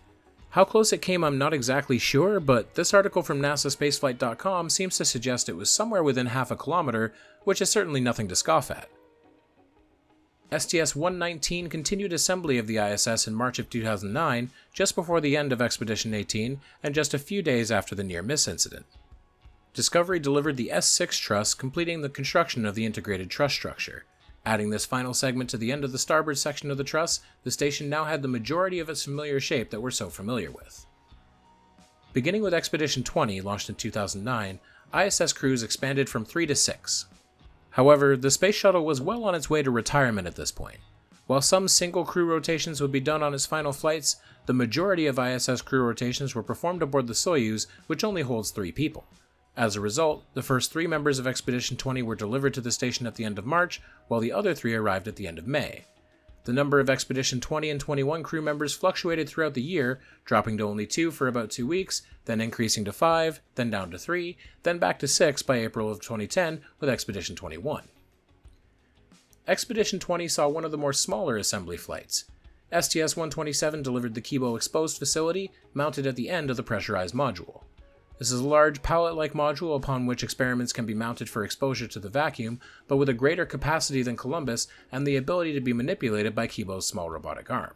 How close it came I'm not exactly sure, but this article from NASAspaceflight.com seems to suggest it was somewhere within half a kilometer, which is certainly nothing to scoff at. STS-119 continued assembly of the ISS in March of 2009, just before the end of Expedition 18 and just a few days after the near-miss incident. Discovery delivered the S6 truss, completing the construction of the integrated truss structure. Adding this final segment to the end of the starboard section of the truss, the station now had the majority of its familiar shape that we're so familiar with. Beginning with Expedition 20, launched in 2009, ISS crews expanded from 3 to 6. However, the space shuttle was well on its way to retirement at this point. While some single crew rotations would be done on its final flights, the majority of ISS crew rotations were performed aboard the Soyuz, which only holds 3 people. As a result, the first 3 members of Expedition 20 were delivered to the station at the end of March, while the other 3 arrived at the end of May. The number of Expedition 20 and 21 crew members fluctuated throughout the year, dropping to only 2 for about 2 weeks, then increasing to 5, then down to 3, then back to 6 by April of 2010 with Expedition 21. Expedition 20 saw one of the more smaller assembly flights. STS-127 delivered the Kibo exposed facility, mounted at the end of the pressurized module. This is a large pallet-like module upon which experiments can be mounted for exposure to the vacuum, but with a greater capacity than Columbus and the ability to be manipulated by Kibo's small robotic arm.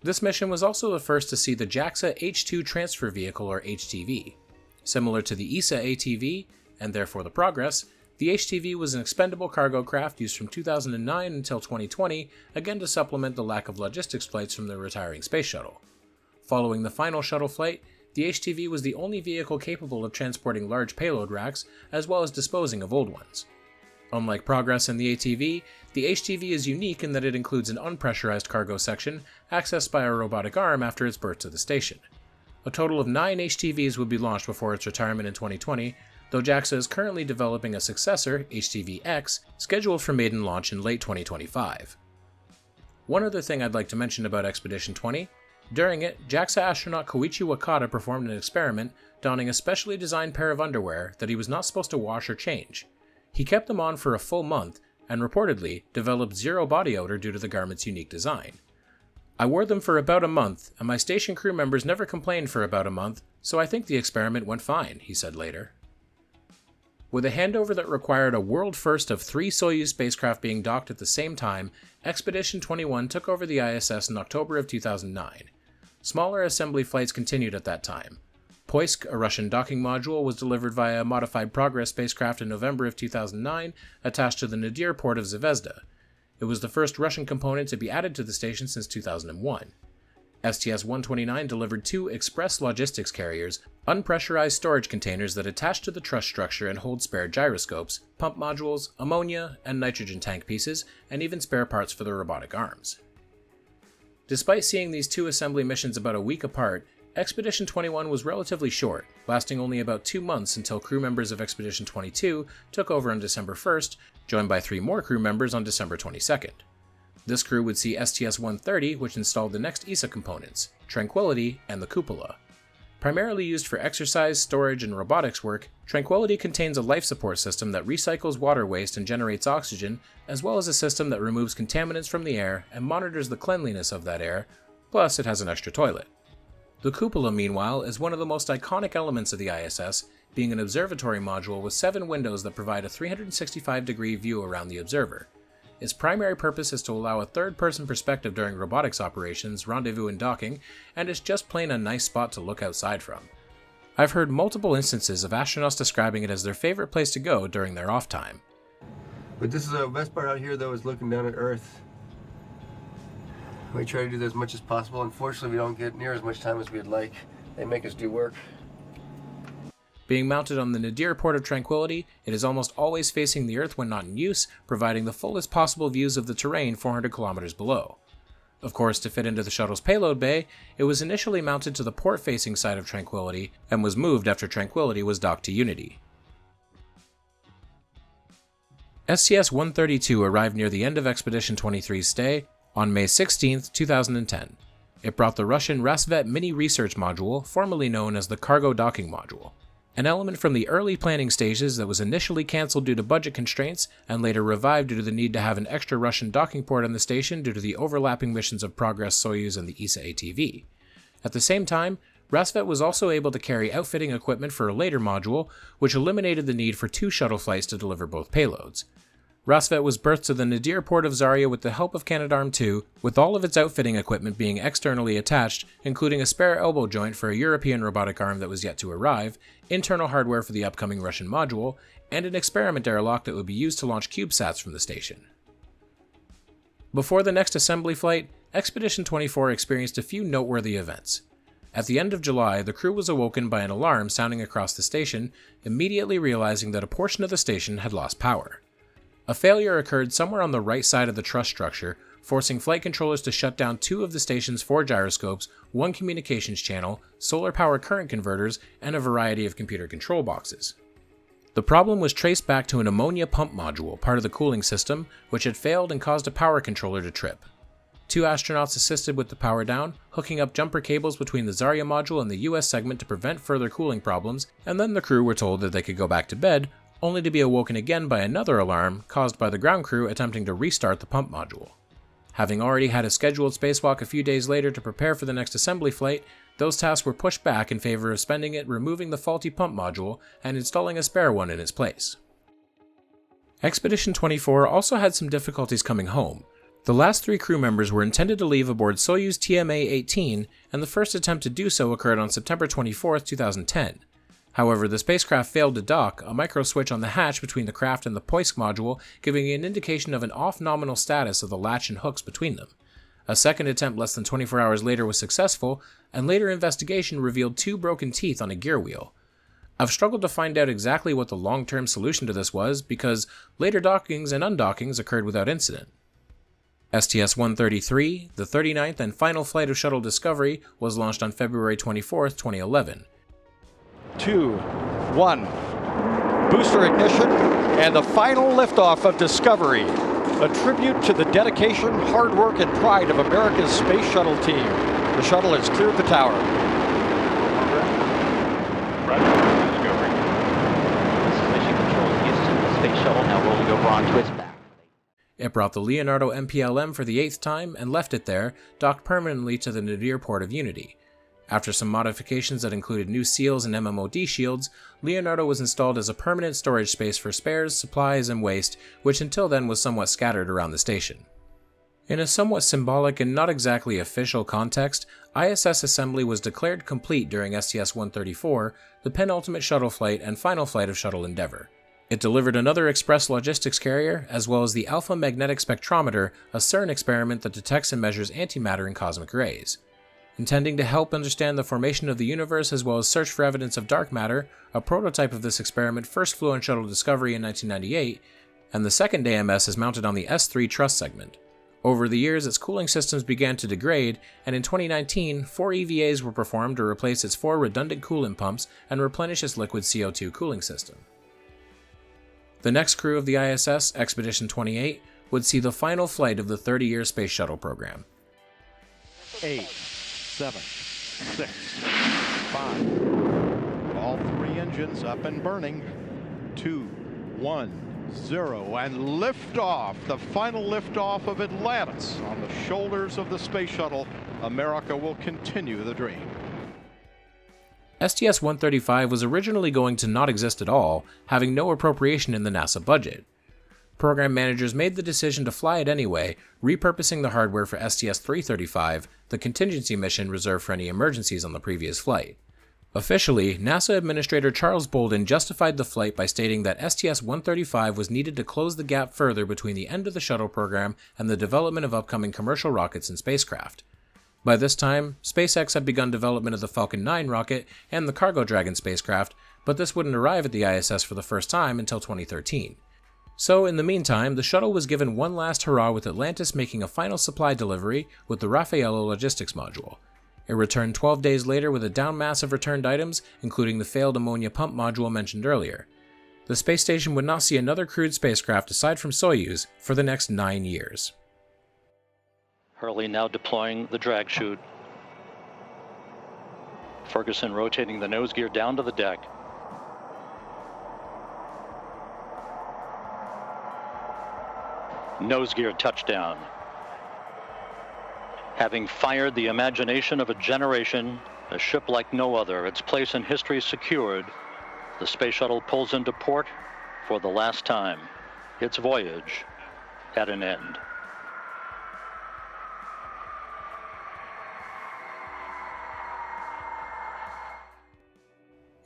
This mission was also the first to see the JAXA H-2 Transfer Vehicle, or HTV. Similar to the ESA ATV, and therefore the Progress, the HTV was an expendable cargo craft used from 2009 until 2020, again to supplement the lack of logistics flights from the retiring space shuttle. Following the final shuttle flight, the HTV was the only vehicle capable of transporting large payload racks, as well as disposing of old ones. Unlike Progress and the ATV, the HTV is unique in that it includes an unpressurized cargo section, accessed by a robotic arm after its berth to the station. A total of 9 HTVs would be launched before its retirement in 2020, though JAXA is currently developing a successor, HTV-X, scheduled for maiden launch in late 2025. One other thing I'd like to mention about Expedition 20. During it, JAXA astronaut Koichi Wakata performed an experiment, donning a specially designed pair of underwear that he was not supposed to wash or change. He kept them on for a full month, and reportedly developed zero body odor due to the garment's unique design. I wore them for about a month, and my station crew members never complained for about a month, so I think the experiment went fine, he said later. With a handover that required a world first of 3 Soyuz spacecraft being docked at the same time, Expedition 21 took over the ISS in October of 2009. Smaller assembly flights continued at that time. Poisk, a Russian docking module, was delivered via a modified Progress spacecraft in November of 2009, attached to the nadir port of Zvezda. It was the first Russian component to be added to the station since 2001. STS-129 delivered 2 express logistics carriers, unpressurized storage containers that attach to the truss structure and hold spare gyroscopes, pump modules, ammonia and nitrogen tank pieces, and even spare parts for the robotic arms. Despite seeing these 2 assembly missions about a week apart, Expedition 21 was relatively short, lasting only about 2 months until crew members of Expedition 22 took over on December 1st, joined by 3 more crew members on December 22nd. This crew would see STS-130, which installed the next ESA components, Tranquility and the Cupola. Primarily used for exercise, storage, and robotics work, Tranquility contains a life support system that recycles water waste and generates oxygen, as well as a system that removes contaminants from the air and monitors the cleanliness of that air, plus it has an extra toilet. The Cupola, meanwhile, is one of the most iconic elements of the ISS, being an observatory module with 7 windows that provide a 365-degree view around the observer. Its primary purpose is to allow a third-person perspective during robotics operations, rendezvous and docking, and it's just plain a nice spot to look outside from. I've heard multiple instances of astronauts describing it as their favorite place to go during their off time. But this is the best part out here, though, is looking down at Earth. We try to do that as much as possible. Unfortunately, we don't get near as much time as we'd like. They make us do work. Being mounted on the nadir port of Tranquility, it is almost always facing the Earth when not in use, providing the fullest possible views of the terrain 400 kilometers below. Of course, to fit into the shuttle's payload bay, it was initially mounted to the port-facing side of Tranquility and was moved after Tranquility was docked to Unity. STS-132 arrived near the end of Expedition 23's stay on May 16, 2010. It brought the Russian Rassvet Mini Research Module, formerly known as the Cargo Docking Module. An element from the early planning stages that was initially cancelled due to budget constraints and later revived due to the need to have an extra Russian docking port on the station due to the overlapping missions of Progress Soyuz and the ESA ATV. At the same time, Rassvet was also able to carry outfitting equipment for a later module, which eliminated the need for 2 shuttle flights to deliver both payloads. Rassvet was berthed to the Nadir port of Zarya with the help of Canadarm2, with all of its outfitting equipment being externally attached, including a spare elbow joint for a European robotic arm that was yet to arrive, internal hardware for the upcoming Russian module, and an experiment airlock that would be used to launch CubeSats from the station. Before the next assembly flight, Expedition 24 experienced a few noteworthy events. At the end of July, the crew was awoken by an alarm sounding across the station, immediately realizing that a portion of the station had lost power. A failure occurred somewhere on the right side of the truss structure, forcing flight controllers to shut down 2 of the station's 4 gyroscopes, 1 communications channel, solar power current converters, and a variety of computer control boxes. The problem was traced back to an ammonia pump module, part of the cooling system, which had failed and caused a power controller to trip. 2 astronauts assisted with the power down, hooking up jumper cables between the Zarya module and the US segment to prevent further cooling problems, and then the crew were told that they could go back to bed, only to be awoken again by another alarm caused by the ground crew attempting to restart the pump module. Having already had a scheduled spacewalk a few days later to prepare for the next assembly flight, those tasks were pushed back in favor of spending it removing the faulty pump module and installing a spare one in its place. Expedition 24 also had some difficulties coming home. The last 3 crew members were intended to leave aboard Soyuz TMA-18, and the first attempt to do so occurred on September 24, 2010. However, the spacecraft failed to dock, a micro switch on the hatch between the craft and the Poisk module giving an indication of an off-nominal status of the latch and hooks between them. A second attempt less than 24 hours later was successful, and later investigation revealed 2 broken teeth on a gear wheel. I've struggled to find out exactly what the long-term solution to this was because later dockings and undockings occurred without incident. STS-133, the 39th and final flight of Shuttle Discovery, was launched on February 24, 2011. 2, 1. Booster ignition and the final liftoff of Discovery. A tribute to the dedication, hard work, and pride of America's space shuttle team. The shuttle has cleared the tower. Discovery. This is Mission Control in Houston. The space shuttle now rolling over onto its back. It brought the Leonardo MPLM for the 8th time and left it there, docked permanently to the Nadir port of Unity. After some modifications that included new seals and MMOD shields, Leonardo was installed as a permanent storage space for spares, supplies, and waste, which until then was somewhat scattered around the station. In a somewhat symbolic and not exactly official context, ISS assembly was declared complete during STS-134, the penultimate shuttle flight and final flight of Shuttle Endeavour. It delivered another express logistics carrier, as well as the Alpha Magnetic Spectrometer, a CERN experiment that detects and measures antimatter and cosmic rays. Intending to help understand the formation of the universe as well as search for evidence of dark matter, a prototype of this experiment first flew on Shuttle Discovery in 1998, and the second AMS is mounted on the S3 truss segment. Over the years, its cooling systems began to degrade, and in 2019, 4 EVAs were performed to replace its 4 redundant coolant pumps and replenish its liquid CO2 cooling system. The next crew of the ISS, Expedition 28, would see the final flight of the 30-year Space Shuttle program. 8, 7, 6, 5. All 3 engines up and burning. 2, 1, 0, and liftoff. The final liftoff of Atlantis on the shoulders of the space shuttle. America will continue the dream. STS-135 was originally going to not exist at all, having no appropriation in the NASA budget. Program managers made the decision to fly it anyway, repurposing the hardware for STS-335, the contingency mission reserved for any emergencies on the previous flight. Officially, NASA Administrator Charles Bolden justified the flight by stating that STS-135 was needed to close the gap further between the end of the shuttle program and the development of upcoming commercial rockets and spacecraft. By this time, SpaceX had begun development of the Falcon 9 rocket and the Cargo Dragon spacecraft, but this wouldn't arrive at the ISS for the first time until 2013. So, in the meantime, the shuttle was given one last hurrah with Atlantis making a final supply delivery with the Raffaello logistics module. It returned 12 days later with a down mass of returned items, including the failed ammonia pump module mentioned earlier. The space station would not see another crewed spacecraft aside from Soyuz for the next 9 years. Hurley now deploying the drag chute. Ferguson rotating the nose gear down to the deck. Nose gear touchdown. Having fired the imagination of a generation, a ship like no other, its place in history secured, the space shuttle pulls into port for the last time. its voyage at an end.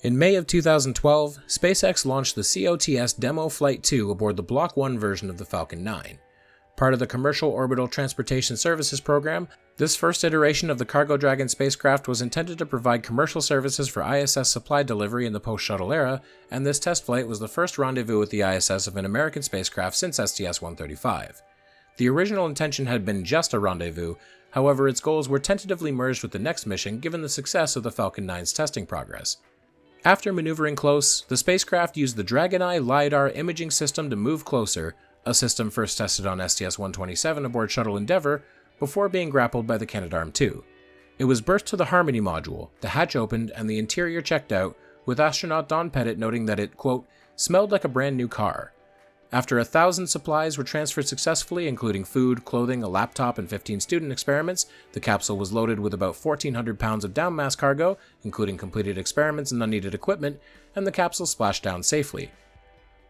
In May of 2012, SpaceX launched the COTS Demo Flight 2 aboard the Block 1 version of the Falcon 9. Part of the Commercial Orbital Transportation Services program, this first iteration of the Cargo Dragon spacecraft was intended to provide commercial services for ISS supply delivery in the post-shuttle era, and this test flight was the first rendezvous with the ISS of an American spacecraft since STS-135. The original intention had been just a rendezvous, however its goals were tentatively merged with the next mission given the success of the Falcon 9's testing progress. After maneuvering close, the spacecraft used the Dragon Eye LiDAR imaging system to move closer, a system first tested on STS-127 aboard Shuttle Endeavour, before being grappled by the Canadarm2. It was burst to the Harmony module, the hatch opened, and the interior checked out, with astronaut Don Pettit noting that it, quote, smelled like a brand new car. After 1,000 supplies were transferred successfully, including food, clothing, a laptop, and 15 student experiments, the capsule was loaded with about 1,400 pounds of downmass cargo, including completed experiments and unneeded equipment, and the capsule splashed down safely.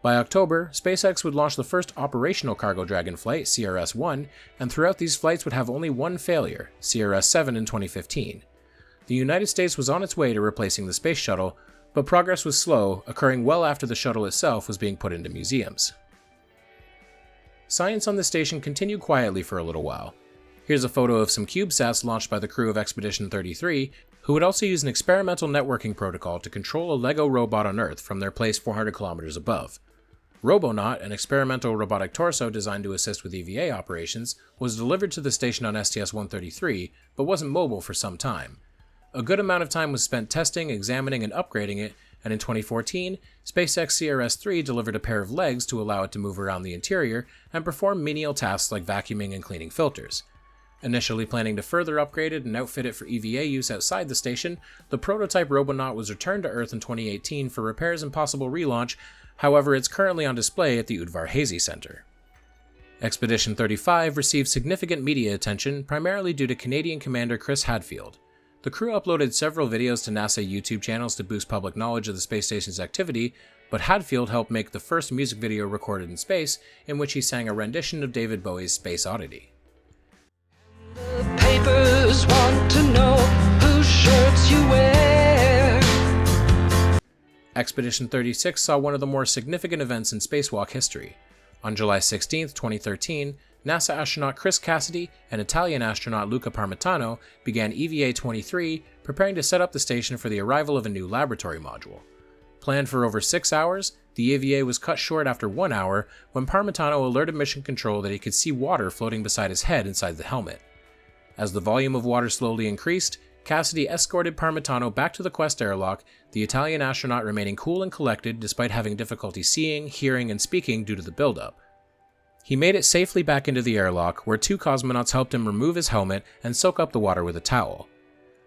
By October, SpaceX would launch the first operational Cargo Dragon flight, CRS-1, and throughout these flights would have only one failure, CRS-7 in 2015. The United States was on its way to replacing the Space Shuttle, but progress was slow, occurring well after the shuttle itself was being put into museums. Science on the station continued quietly for a little while. Here's a photo of some CubeSats launched by the crew of Expedition 33, who would also use an experimental networking protocol to control a Lego robot on Earth from their place 400 kilometers above. Robonaut, an experimental robotic torso designed to assist with EVA operations, was delivered to the station on STS-133, but wasn't mobile for some time. A good amount of time was spent testing, examining, and upgrading it, and in 2014, SpaceX CRS-3 delivered a pair of legs to allow it to move around the interior and perform menial tasks like vacuuming and cleaning filters. Initially planning to further upgrade it and outfit it for EVA use outside the station, the prototype Robonaut was returned to Earth in 2018 for repairs and possible relaunch. However, it's currently on display at the Udvar-Hazy Center. Expedition 35 received significant media attention, primarily due to Canadian Commander Chris Hadfield. The crew uploaded several videos to NASA YouTube channels to boost public knowledge of the space station's activity, but Hadfield helped make the first music video recorded in space, in which he sang a rendition of David Bowie's Space Oddity. The papers want to know whose shirts you wear. Expedition 36 saw one of the more significant events in spacewalk history. On July 16, 2013, NASA astronaut Chris Cassidy and Italian astronaut Luca Parmitano began EVA-23, preparing to set up the station for the arrival of a new laboratory module. Planned for over 6 hours, the EVA was cut short after 1 hour when Parmitano alerted Mission Control that he could see water floating beside his head inside the helmet. As the volume of water slowly increased, Cassidy escorted Parmitano back to the Quest airlock, the Italian astronaut remaining cool and collected despite having difficulty seeing, hearing, and speaking due to the buildup. He made it safely back into the airlock, where 2 cosmonauts helped him remove his helmet and soak up the water with a towel.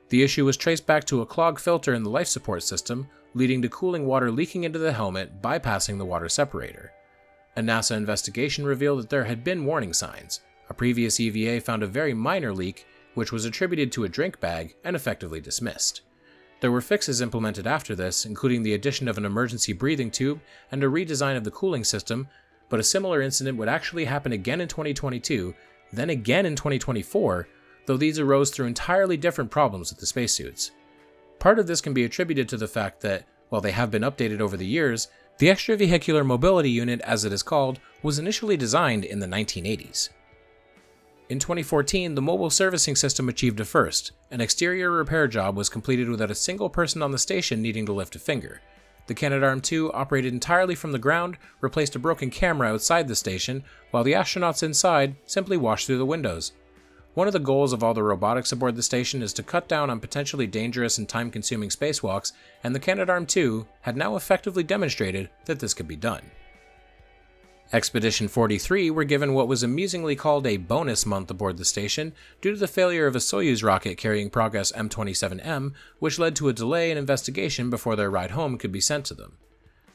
The issue was traced back to a clogged filter in the life support system, leading to cooling water leaking into the helmet, bypassing the water separator. A NASA investigation revealed that there had been warning signs. A previous EVA found a very minor leak, which was attributed to a drink bag and effectively dismissed. There were fixes implemented after this, including the addition of an emergency breathing tube and a redesign of the cooling system, but a similar incident would actually happen again in 2022, then again in 2024, though these arose through entirely different problems with the spacesuits. Part of this can be attributed to the fact that, while they have been updated over the years, the Extravehicular Mobility Unit, as it is called, was initially designed in the 1980s. In 2014, the mobile servicing system achieved a first. An exterior repair job was completed without a single person on the station needing to lift a finger. The Canadarm2 operated entirely from the ground, replaced a broken camera outside the station, while the astronauts inside simply watched through the windows. One of the goals of all the robotics aboard the station is to cut down on potentially dangerous and time-consuming spacewalks, and the Canadarm2 had now effectively demonstrated that this could be done. Expedition 43 were given what was amusingly called a bonus month aboard the station due to the failure of a Soyuz rocket carrying Progress M27M, which led to a delay in investigation before their ride home could be sent to them.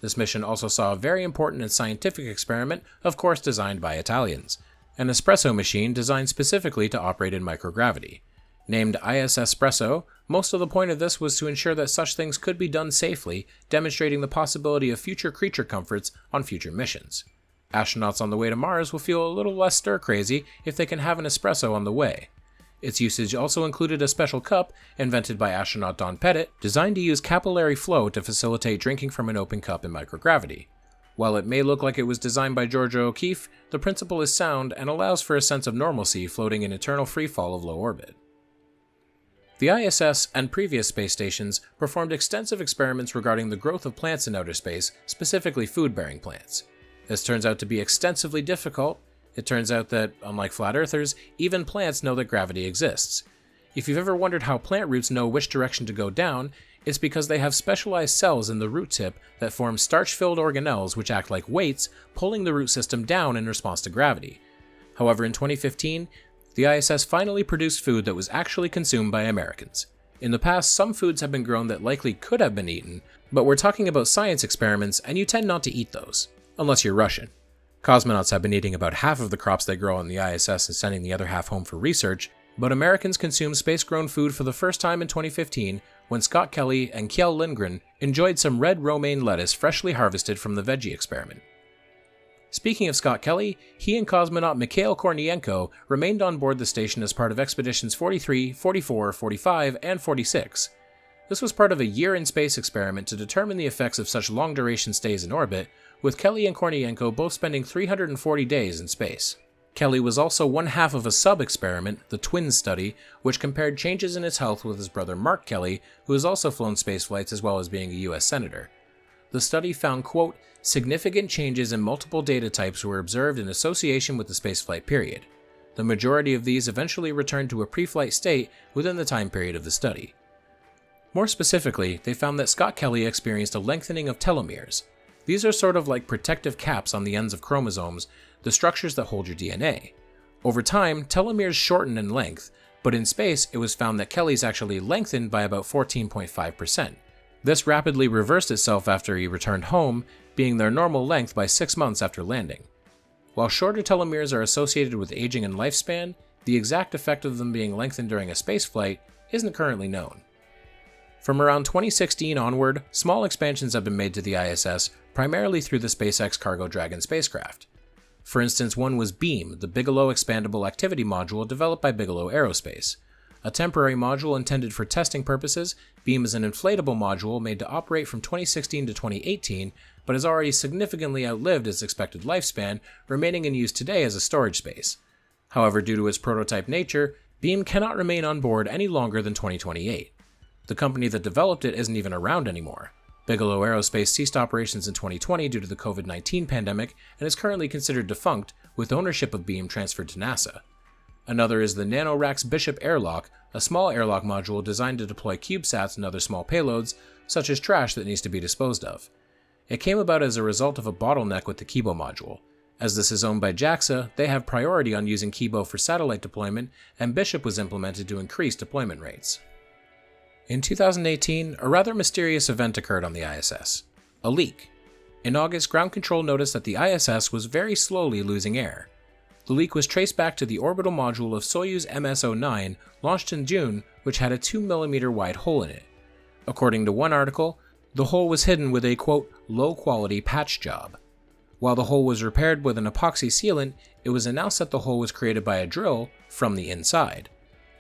This mission also saw a very important and scientific experiment, of course designed by Italians, an Espresso machine designed specifically to operate in microgravity. Named IS Espresso, most of the point of this was to ensure that such things could be done safely, demonstrating the possibility of future creature comforts on future missions. Astronauts on the way to Mars will feel a little less stir-crazy if they can have an espresso on the way. Its usage also included a special cup invented by astronaut Don Pettit, designed to use capillary flow to facilitate drinking from an open cup in microgravity. While it may look like it was designed by Georgia O'Keeffe, the principle is sound and allows for a sense of normalcy floating in eternal freefall of low orbit. The ISS and previous space stations performed extensive experiments regarding the growth of plants in outer space, specifically food-bearing plants. This turns out to be extensively difficult. It turns out that, unlike flat earthers, even plants know that gravity exists. If you've ever wondered how plant roots know which direction to go down, it's because they have specialized cells in the root tip that form starch-filled organelles which act like weights, pulling the root system down in response to gravity. However, in 2015, the ISS finally produced food that was actually consumed by Americans. In the past, some foods have been grown that likely could have been eaten, but we're talking about science experiments and you tend not to eat those, unless you're Russian. Cosmonauts have been eating about half of the crops they grow on the ISS and sending the other half home for research, but Americans consumed space-grown food for the first time in 2015 when Scott Kelly and Kjell Lindgren enjoyed some red romaine lettuce freshly harvested from the veggie experiment. Speaking of Scott Kelly, he and cosmonaut Mikhail Kornienko remained on board the station as part of expeditions 43, 44, 45, and 46. This was part of a year-in-space experiment to determine the effects of such long-duration stays in orbit, with Kelly and Kornienko both spending 340 days in space. Kelly was also one half of a sub-experiment, the Twins Study, which compared changes in his health with his brother Mark Kelly, who has also flown space flights as well as being a US Senator. The study found, quote, significant changes in multiple data types were observed in association with the spaceflight period. The majority of these eventually returned to a pre-flight state within the time period of the study. More specifically, they found that Scott Kelly experienced a lengthening of telomeres. These are sort of like protective caps on the ends of chromosomes, the structures that hold your DNA. Over time, telomeres shorten in length, but in space it was found that Kelly's actually lengthened by about 14.5%. This rapidly reversed itself after he returned home, being their normal length by 6 months after landing. While shorter telomeres are associated with aging and lifespan, the exact effect of them being lengthened during a spaceflight isn't currently known. From around 2016 onward, small expansions have been made to the ISS, primarily through the SpaceX Cargo Dragon spacecraft. For instance, one was Beam, the Bigelow Expandable Activity Module developed by Bigelow Aerospace. A temporary module intended for testing purposes, Beam is an inflatable module made to operate from 2016 to 2018, but has already significantly outlived its expected lifespan, remaining in use today as a storage space. However, due to its prototype nature, Beam cannot remain on board any longer than 2028. The company that developed it isn't even around anymore. Bigelow Aerospace ceased operations in 2020 due to the COVID-19 pandemic and is currently considered defunct, with ownership of Beam transferred to NASA. Another is the NanoRacks Bishop Airlock, a small airlock module designed to deploy CubeSats and other small payloads, such as trash that needs to be disposed of. It came about as a result of a bottleneck with the Kibo module. As this is owned by JAXA, they have priority on using Kibo for satellite deployment, and Bishop was implemented to increase deployment rates. In 2018, a rather mysterious event occurred on the ISS. A leak. In August, ground control noticed that the ISS was very slowly losing air. The leak was traced back to the orbital module of Soyuz MS-09, launched in June, which had a 2mm wide hole in it. According to one article, the hole was hidden with a, quote, low-quality patch job. While the hole was repaired with an epoxy sealant, it was announced that the hole was created by a drill from the inside.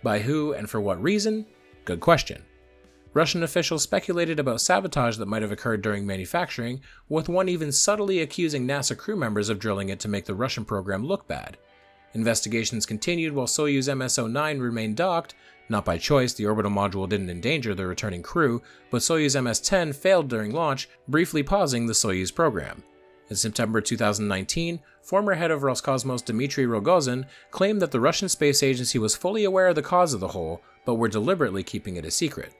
By who and for what reason? Good question. Russian officials speculated about sabotage that might have occurred during manufacturing, with one even subtly accusing NASA crew members of drilling it to make the Russian program look bad. Investigations continued while Soyuz MS-09 remained docked. Not by choice, the orbital module didn't endanger the returning crew, but Soyuz MS-10 failed during launch, briefly pausing the Soyuz program. In September 2019, former head of Roscosmos Dmitry Rogozin claimed that the Russian Space Agency was fully aware of the cause of the hole, but were deliberately keeping it a secret.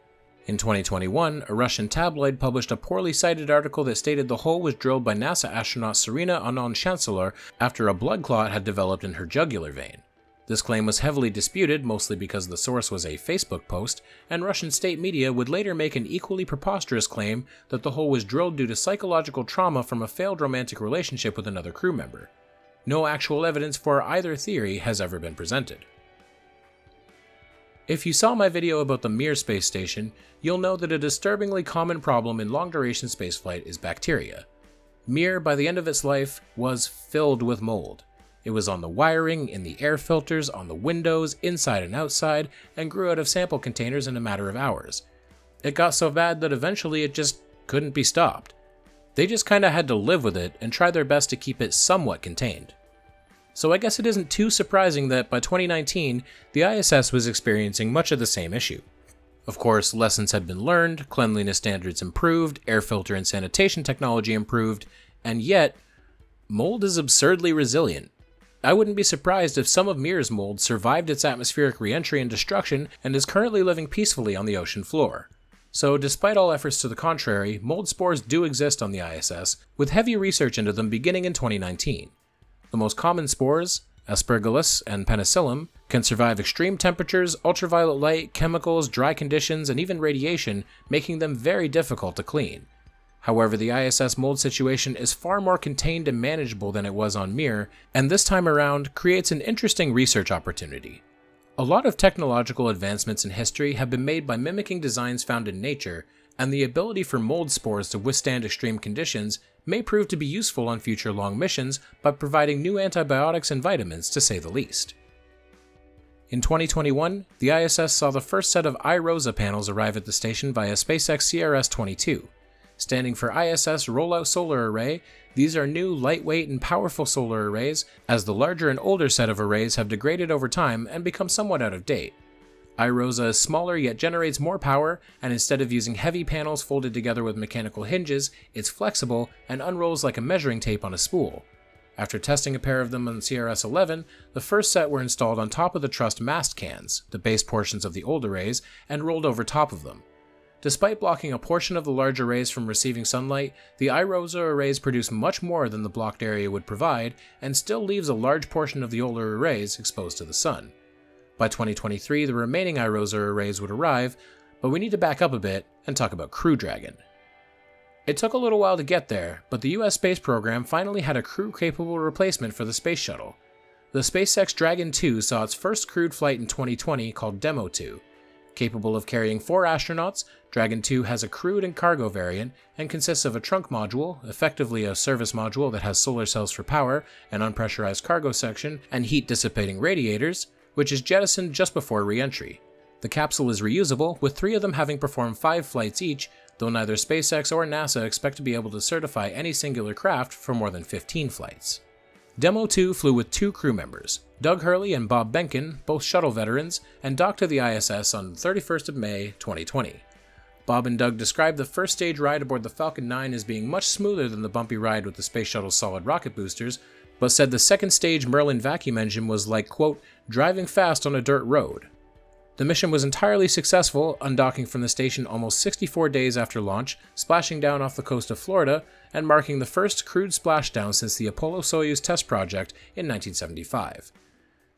In 2021, a Russian tabloid published a poorly cited article that stated the hole was drilled by NASA astronaut Serena Anand-Chancellor after a blood clot had developed in her jugular vein. This claim was heavily disputed, mostly because the source was a Facebook post, and Russian state media would later make an equally preposterous claim that the hole was drilled due to psychological trauma from a failed romantic relationship with another crew member. No actual evidence for either theory has ever been presented. If you saw my video about the Mir space station, you'll know that a disturbingly common problem in long-duration spaceflight is bacteria. Mir, by the end of its life, was filled with mold. It was on the wiring, in the air filters, on the windows, inside and outside, and grew out of sample containers in a matter of hours. It got so bad that eventually it just couldn't be stopped. They just kinda had to live with it and try their best to keep it somewhat contained. So I guess it isn't too surprising that by 2019, the ISS was experiencing much of the same issue. Of course, lessons had been learned, cleanliness standards improved, air filter and sanitation technology improved, and yet, mold is absurdly resilient. I wouldn't be surprised if some of Mir's mold survived its atmospheric re-entry and destruction and is currently living peacefully on the ocean floor. So despite all efforts to the contrary, mold spores do exist on the ISS, with heavy research into them beginning in 2019. The most common spores, Aspergillus and Penicillium, can survive extreme temperatures, ultraviolet light, chemicals, dry conditions, and even radiation, making them very difficult to clean. However, the ISS mold situation is far more contained and manageable than it was on Mir, and this time around creates an interesting research opportunity. A lot of technological advancements in history have been made by mimicking designs found in nature, and the ability for mold spores to withstand extreme conditions may prove to be useful on future long missions by providing new antibiotics and vitamins, to say the least. In 2021, the ISS saw the first set of iROSA panels arrive at the station via SpaceX CRS-22. Standing for ISS Rollout Solar Array, these are new, lightweight, and powerful solar arrays, as the larger and older set of arrays have degraded over time and become somewhat out of date. iROSA is smaller yet generates more power, and instead of using heavy panels folded together with mechanical hinges, it's flexible and unrolls like a measuring tape on a spool. After testing a pair of them on CRS-11, the first set were installed on top of the trussed mast cans, the base portions of the old arrays, and rolled over top of them. Despite blocking a portion of the large arrays from receiving sunlight, the iROSA arrays produce much more than the blocked area would provide, and still leaves a large portion of the older arrays exposed to the sun. By 2023, the remaining iROSA arrays would arrive, but we need to back up a bit and talk about Crew Dragon. It took a little while to get there, but the US space program finally had a crew-capable replacement for the space shuttle. The SpaceX Dragon 2 saw its first crewed flight in 2020 called Demo 2. Capable of carrying 4 astronauts, Dragon 2 has a crewed and cargo variant and consists of a trunk module, effectively a service module that has solar cells for power, an unpressurized cargo section, and heat-dissipating radiators, which is jettisoned just before re-entry. The capsule is reusable, with 3 of them having performed 5 flights each, though neither SpaceX or NASA expect to be able to certify any singular craft for more than 15 flights. Demo 2 flew with 2 crew members, Doug Hurley and Bob Behnken, both shuttle veterans, and docked to the ISS on the 31st of May, 2020. Bob and Doug described the first stage ride aboard the Falcon 9 as being much smoother than the bumpy ride with the space shuttle's solid rocket boosters, but said the second stage Merlin vacuum engine was like, quote, driving fast on a dirt road. The mission was entirely successful, undocking from the station almost 64 days after launch, splashing down off the coast of Florida, and marking the first crewed splashdown since the Apollo-Soyuz test project in 1975.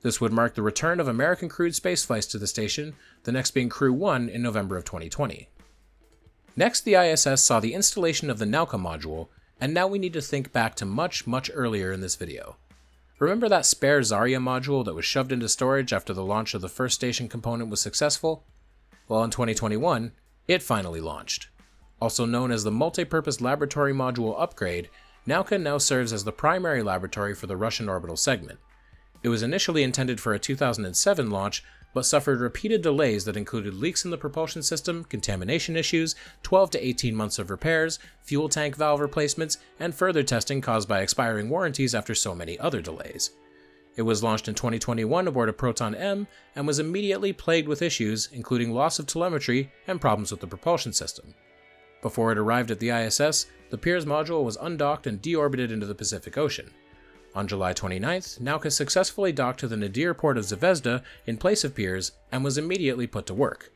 This would mark the return of American crewed spaceflights to the station, the next being Crew 1 in November of 2020. Next, the ISS saw the installation of the Nauka module, and now we need to think back to much, much earlier in this video. Remember that spare Zarya module that was shoved into storage after the launch of the first station component was successful? Well, in 2021, it finally launched. Also known as the Multi-Purpose Laboratory Module Upgrade, Nauka now serves as the primary laboratory for the Russian orbital segment. It was initially intended for a 2007 launch, but suffered repeated delays that included leaks in the propulsion system, contamination issues, 12 to 18 months of repairs, fuel tank valve replacements, and further testing caused by expiring warranties after so many other delays. It was launched in 2021 aboard a Proton M and was immediately plagued with issues, including loss of telemetry and problems with the propulsion system. Before it arrived at the ISS, the Pirs module was undocked and deorbited into the Pacific Ocean. On July 29th, Nauka successfully docked to the nadir port of Zvezda in place of Pirs and was immediately put to work.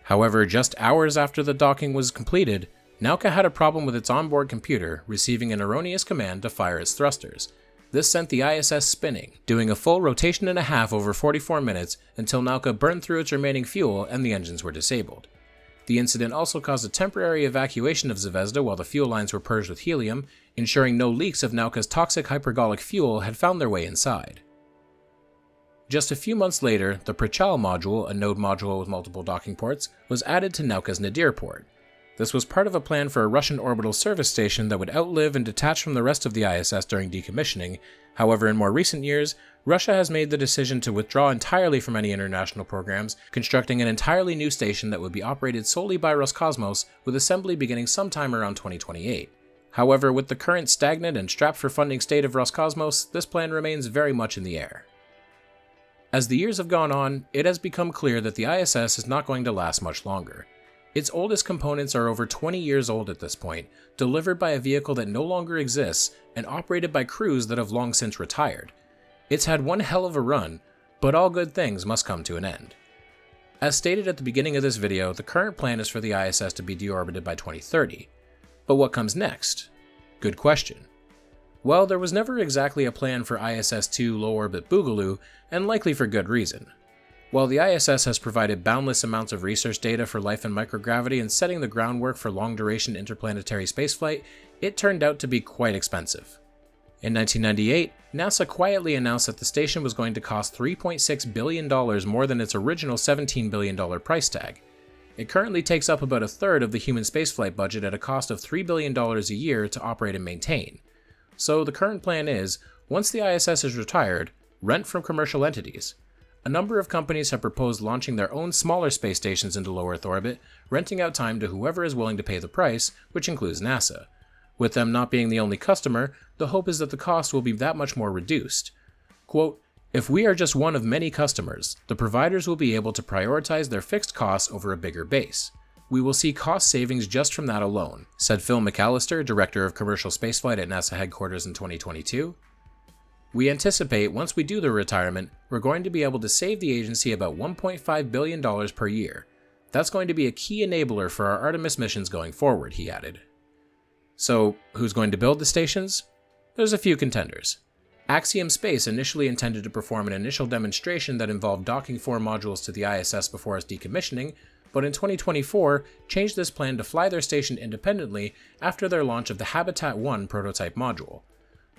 However, just hours after the docking was completed, Nauka had a problem with its onboard computer, receiving an erroneous command to fire its thrusters. This sent the ISS spinning, doing a full rotation and a half over 44 minutes until Nauka burned through its remaining fuel and the engines were disabled. The incident also caused a temporary evacuation of Zvezda while the fuel lines were purged with helium, ensuring no leaks of Nauka's toxic hypergolic fuel had found their way inside. Just a few months later, the Prichal module, a node module with multiple docking ports, was added to Nauka's nadir port. This was part of a plan for a Russian orbital service station that would outlive and detach from the rest of the ISS during decommissioning. However, in more recent years, Russia has made the decision to withdraw entirely from any international programs, constructing an entirely new station that would be operated solely by Roscosmos, with assembly beginning sometime around 2028. However, with the current stagnant and strapped for funding state of Roscosmos, this plan remains very much in the air. As the years have gone on, it has become clear that the ISS is not going to last much longer. Its oldest components are over 20 years old at this point, delivered by a vehicle that no longer exists and operated by crews that have long since retired. It's had one hell of a run, but all good things must come to an end. As stated at the beginning of this video, the current plan is for the ISS to be deorbited by 2030. But what comes next? Good question. Well, there was never exactly a plan for ISS-2 low-orbit Boogaloo, and likely for good reason. While the ISS has provided boundless amounts of research data for life in microgravity and setting the groundwork for long-duration interplanetary spaceflight, it turned out to be quite expensive. In 1998, NASA quietly announced that the station was going to cost $3.6 billion more than its original $17 billion price tag. It currently takes up about a third of the human spaceflight budget at a cost of $3 billion a year to operate and maintain. So the current plan is, once the ISS is retired, rent from commercial entities. A number of companies have proposed launching their own smaller space stations into low Earth orbit, renting out time to whoever is willing to pay the price, which includes NASA. With them not being the only customer, the hope is that the cost will be that much more reduced. Quote, "If we are just one of many customers, the providers will be able to prioritize their fixed costs over a bigger base. We will see cost savings just from that alone," said Phil McAllister, Director of Commercial Spaceflight at NASA headquarters in 2022. "We anticipate once we do the retirement, we're going to be able to save the agency about $1.5 billion per year. That's going to be a key enabler for our Artemis missions going forward," he added. So, who's going to build the stations? There's a few contenders. Axiom Space initially intended to perform an initial demonstration that involved docking 4 modules to the ISS before its decommissioning, but in 2024 changed this plan to fly their station independently after their launch of the Habitat 1 prototype module.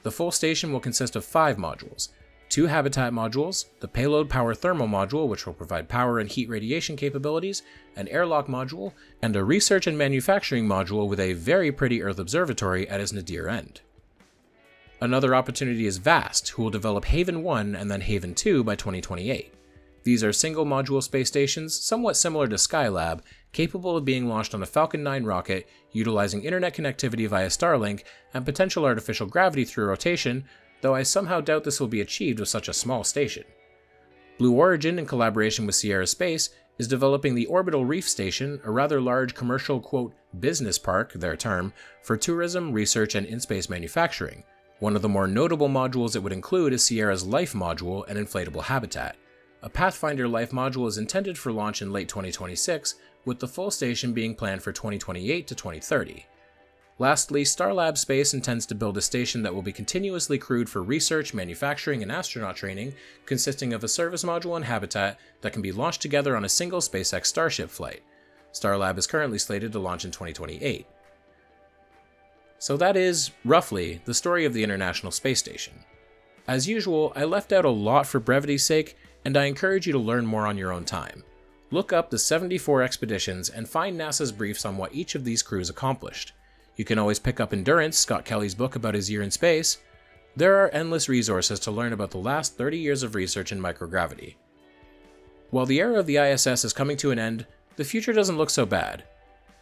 The full station will consist of 5 modules, 2 Habitat modules, the Payload Power Thermal module, which will provide power and heat radiation capabilities, an airlock module, and a research and manufacturing module with a very pretty Earth observatory at its nadir end. Another opportunity is VAST, who will develop Haven 1 and then Haven 2 by 2028. These are single-module space stations, somewhat similar to Skylab, capable of being launched on a Falcon 9 rocket, utilizing internet connectivity via Starlink and potential artificial gravity through rotation, though I somehow doubt this will be achieved with such a small station. Blue Origin, in collaboration with Sierra Space, is developing the Orbital Reef Station, a rather large commercial, quote, business park, their term, for tourism, research, and in-space manufacturing. One of the more notable modules it would include is Sierra's Life module and inflatable habitat. A Pathfinder Life module is intended for launch in late 2026, with the full station being planned for 2028 to 2030. Lastly, Starlab Space intends to build a station that will be continuously crewed for research, manufacturing, and astronaut training, consisting of a service module and habitat that can be launched together on a single SpaceX Starship flight. Starlab is currently slated to launch in 2028. So that is, roughly, the story of the International Space Station. As usual, I left out a lot for brevity's sake, and I encourage you to learn more on your own time. Look up the 74 expeditions and find NASA's briefs on what each of these crews accomplished. You can always pick up Endurance, Scott Kelly's book about his year in space. There are endless resources to learn about the last 30 years of research in microgravity. While the era of the ISS is coming to an end, the future doesn't look so bad.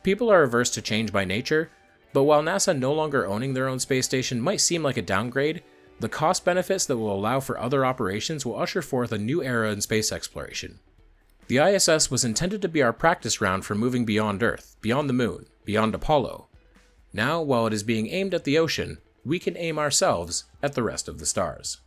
People are averse to change by nature, but while NASA no longer owning their own space station might seem like a downgrade, the cost benefits that will allow for other operations will usher forth a new era in space exploration. The ISS was intended to be our practice ground for moving beyond Earth, beyond the Moon, beyond Apollo. Now, while it is being aimed at the ocean, we can aim ourselves at the rest of the stars.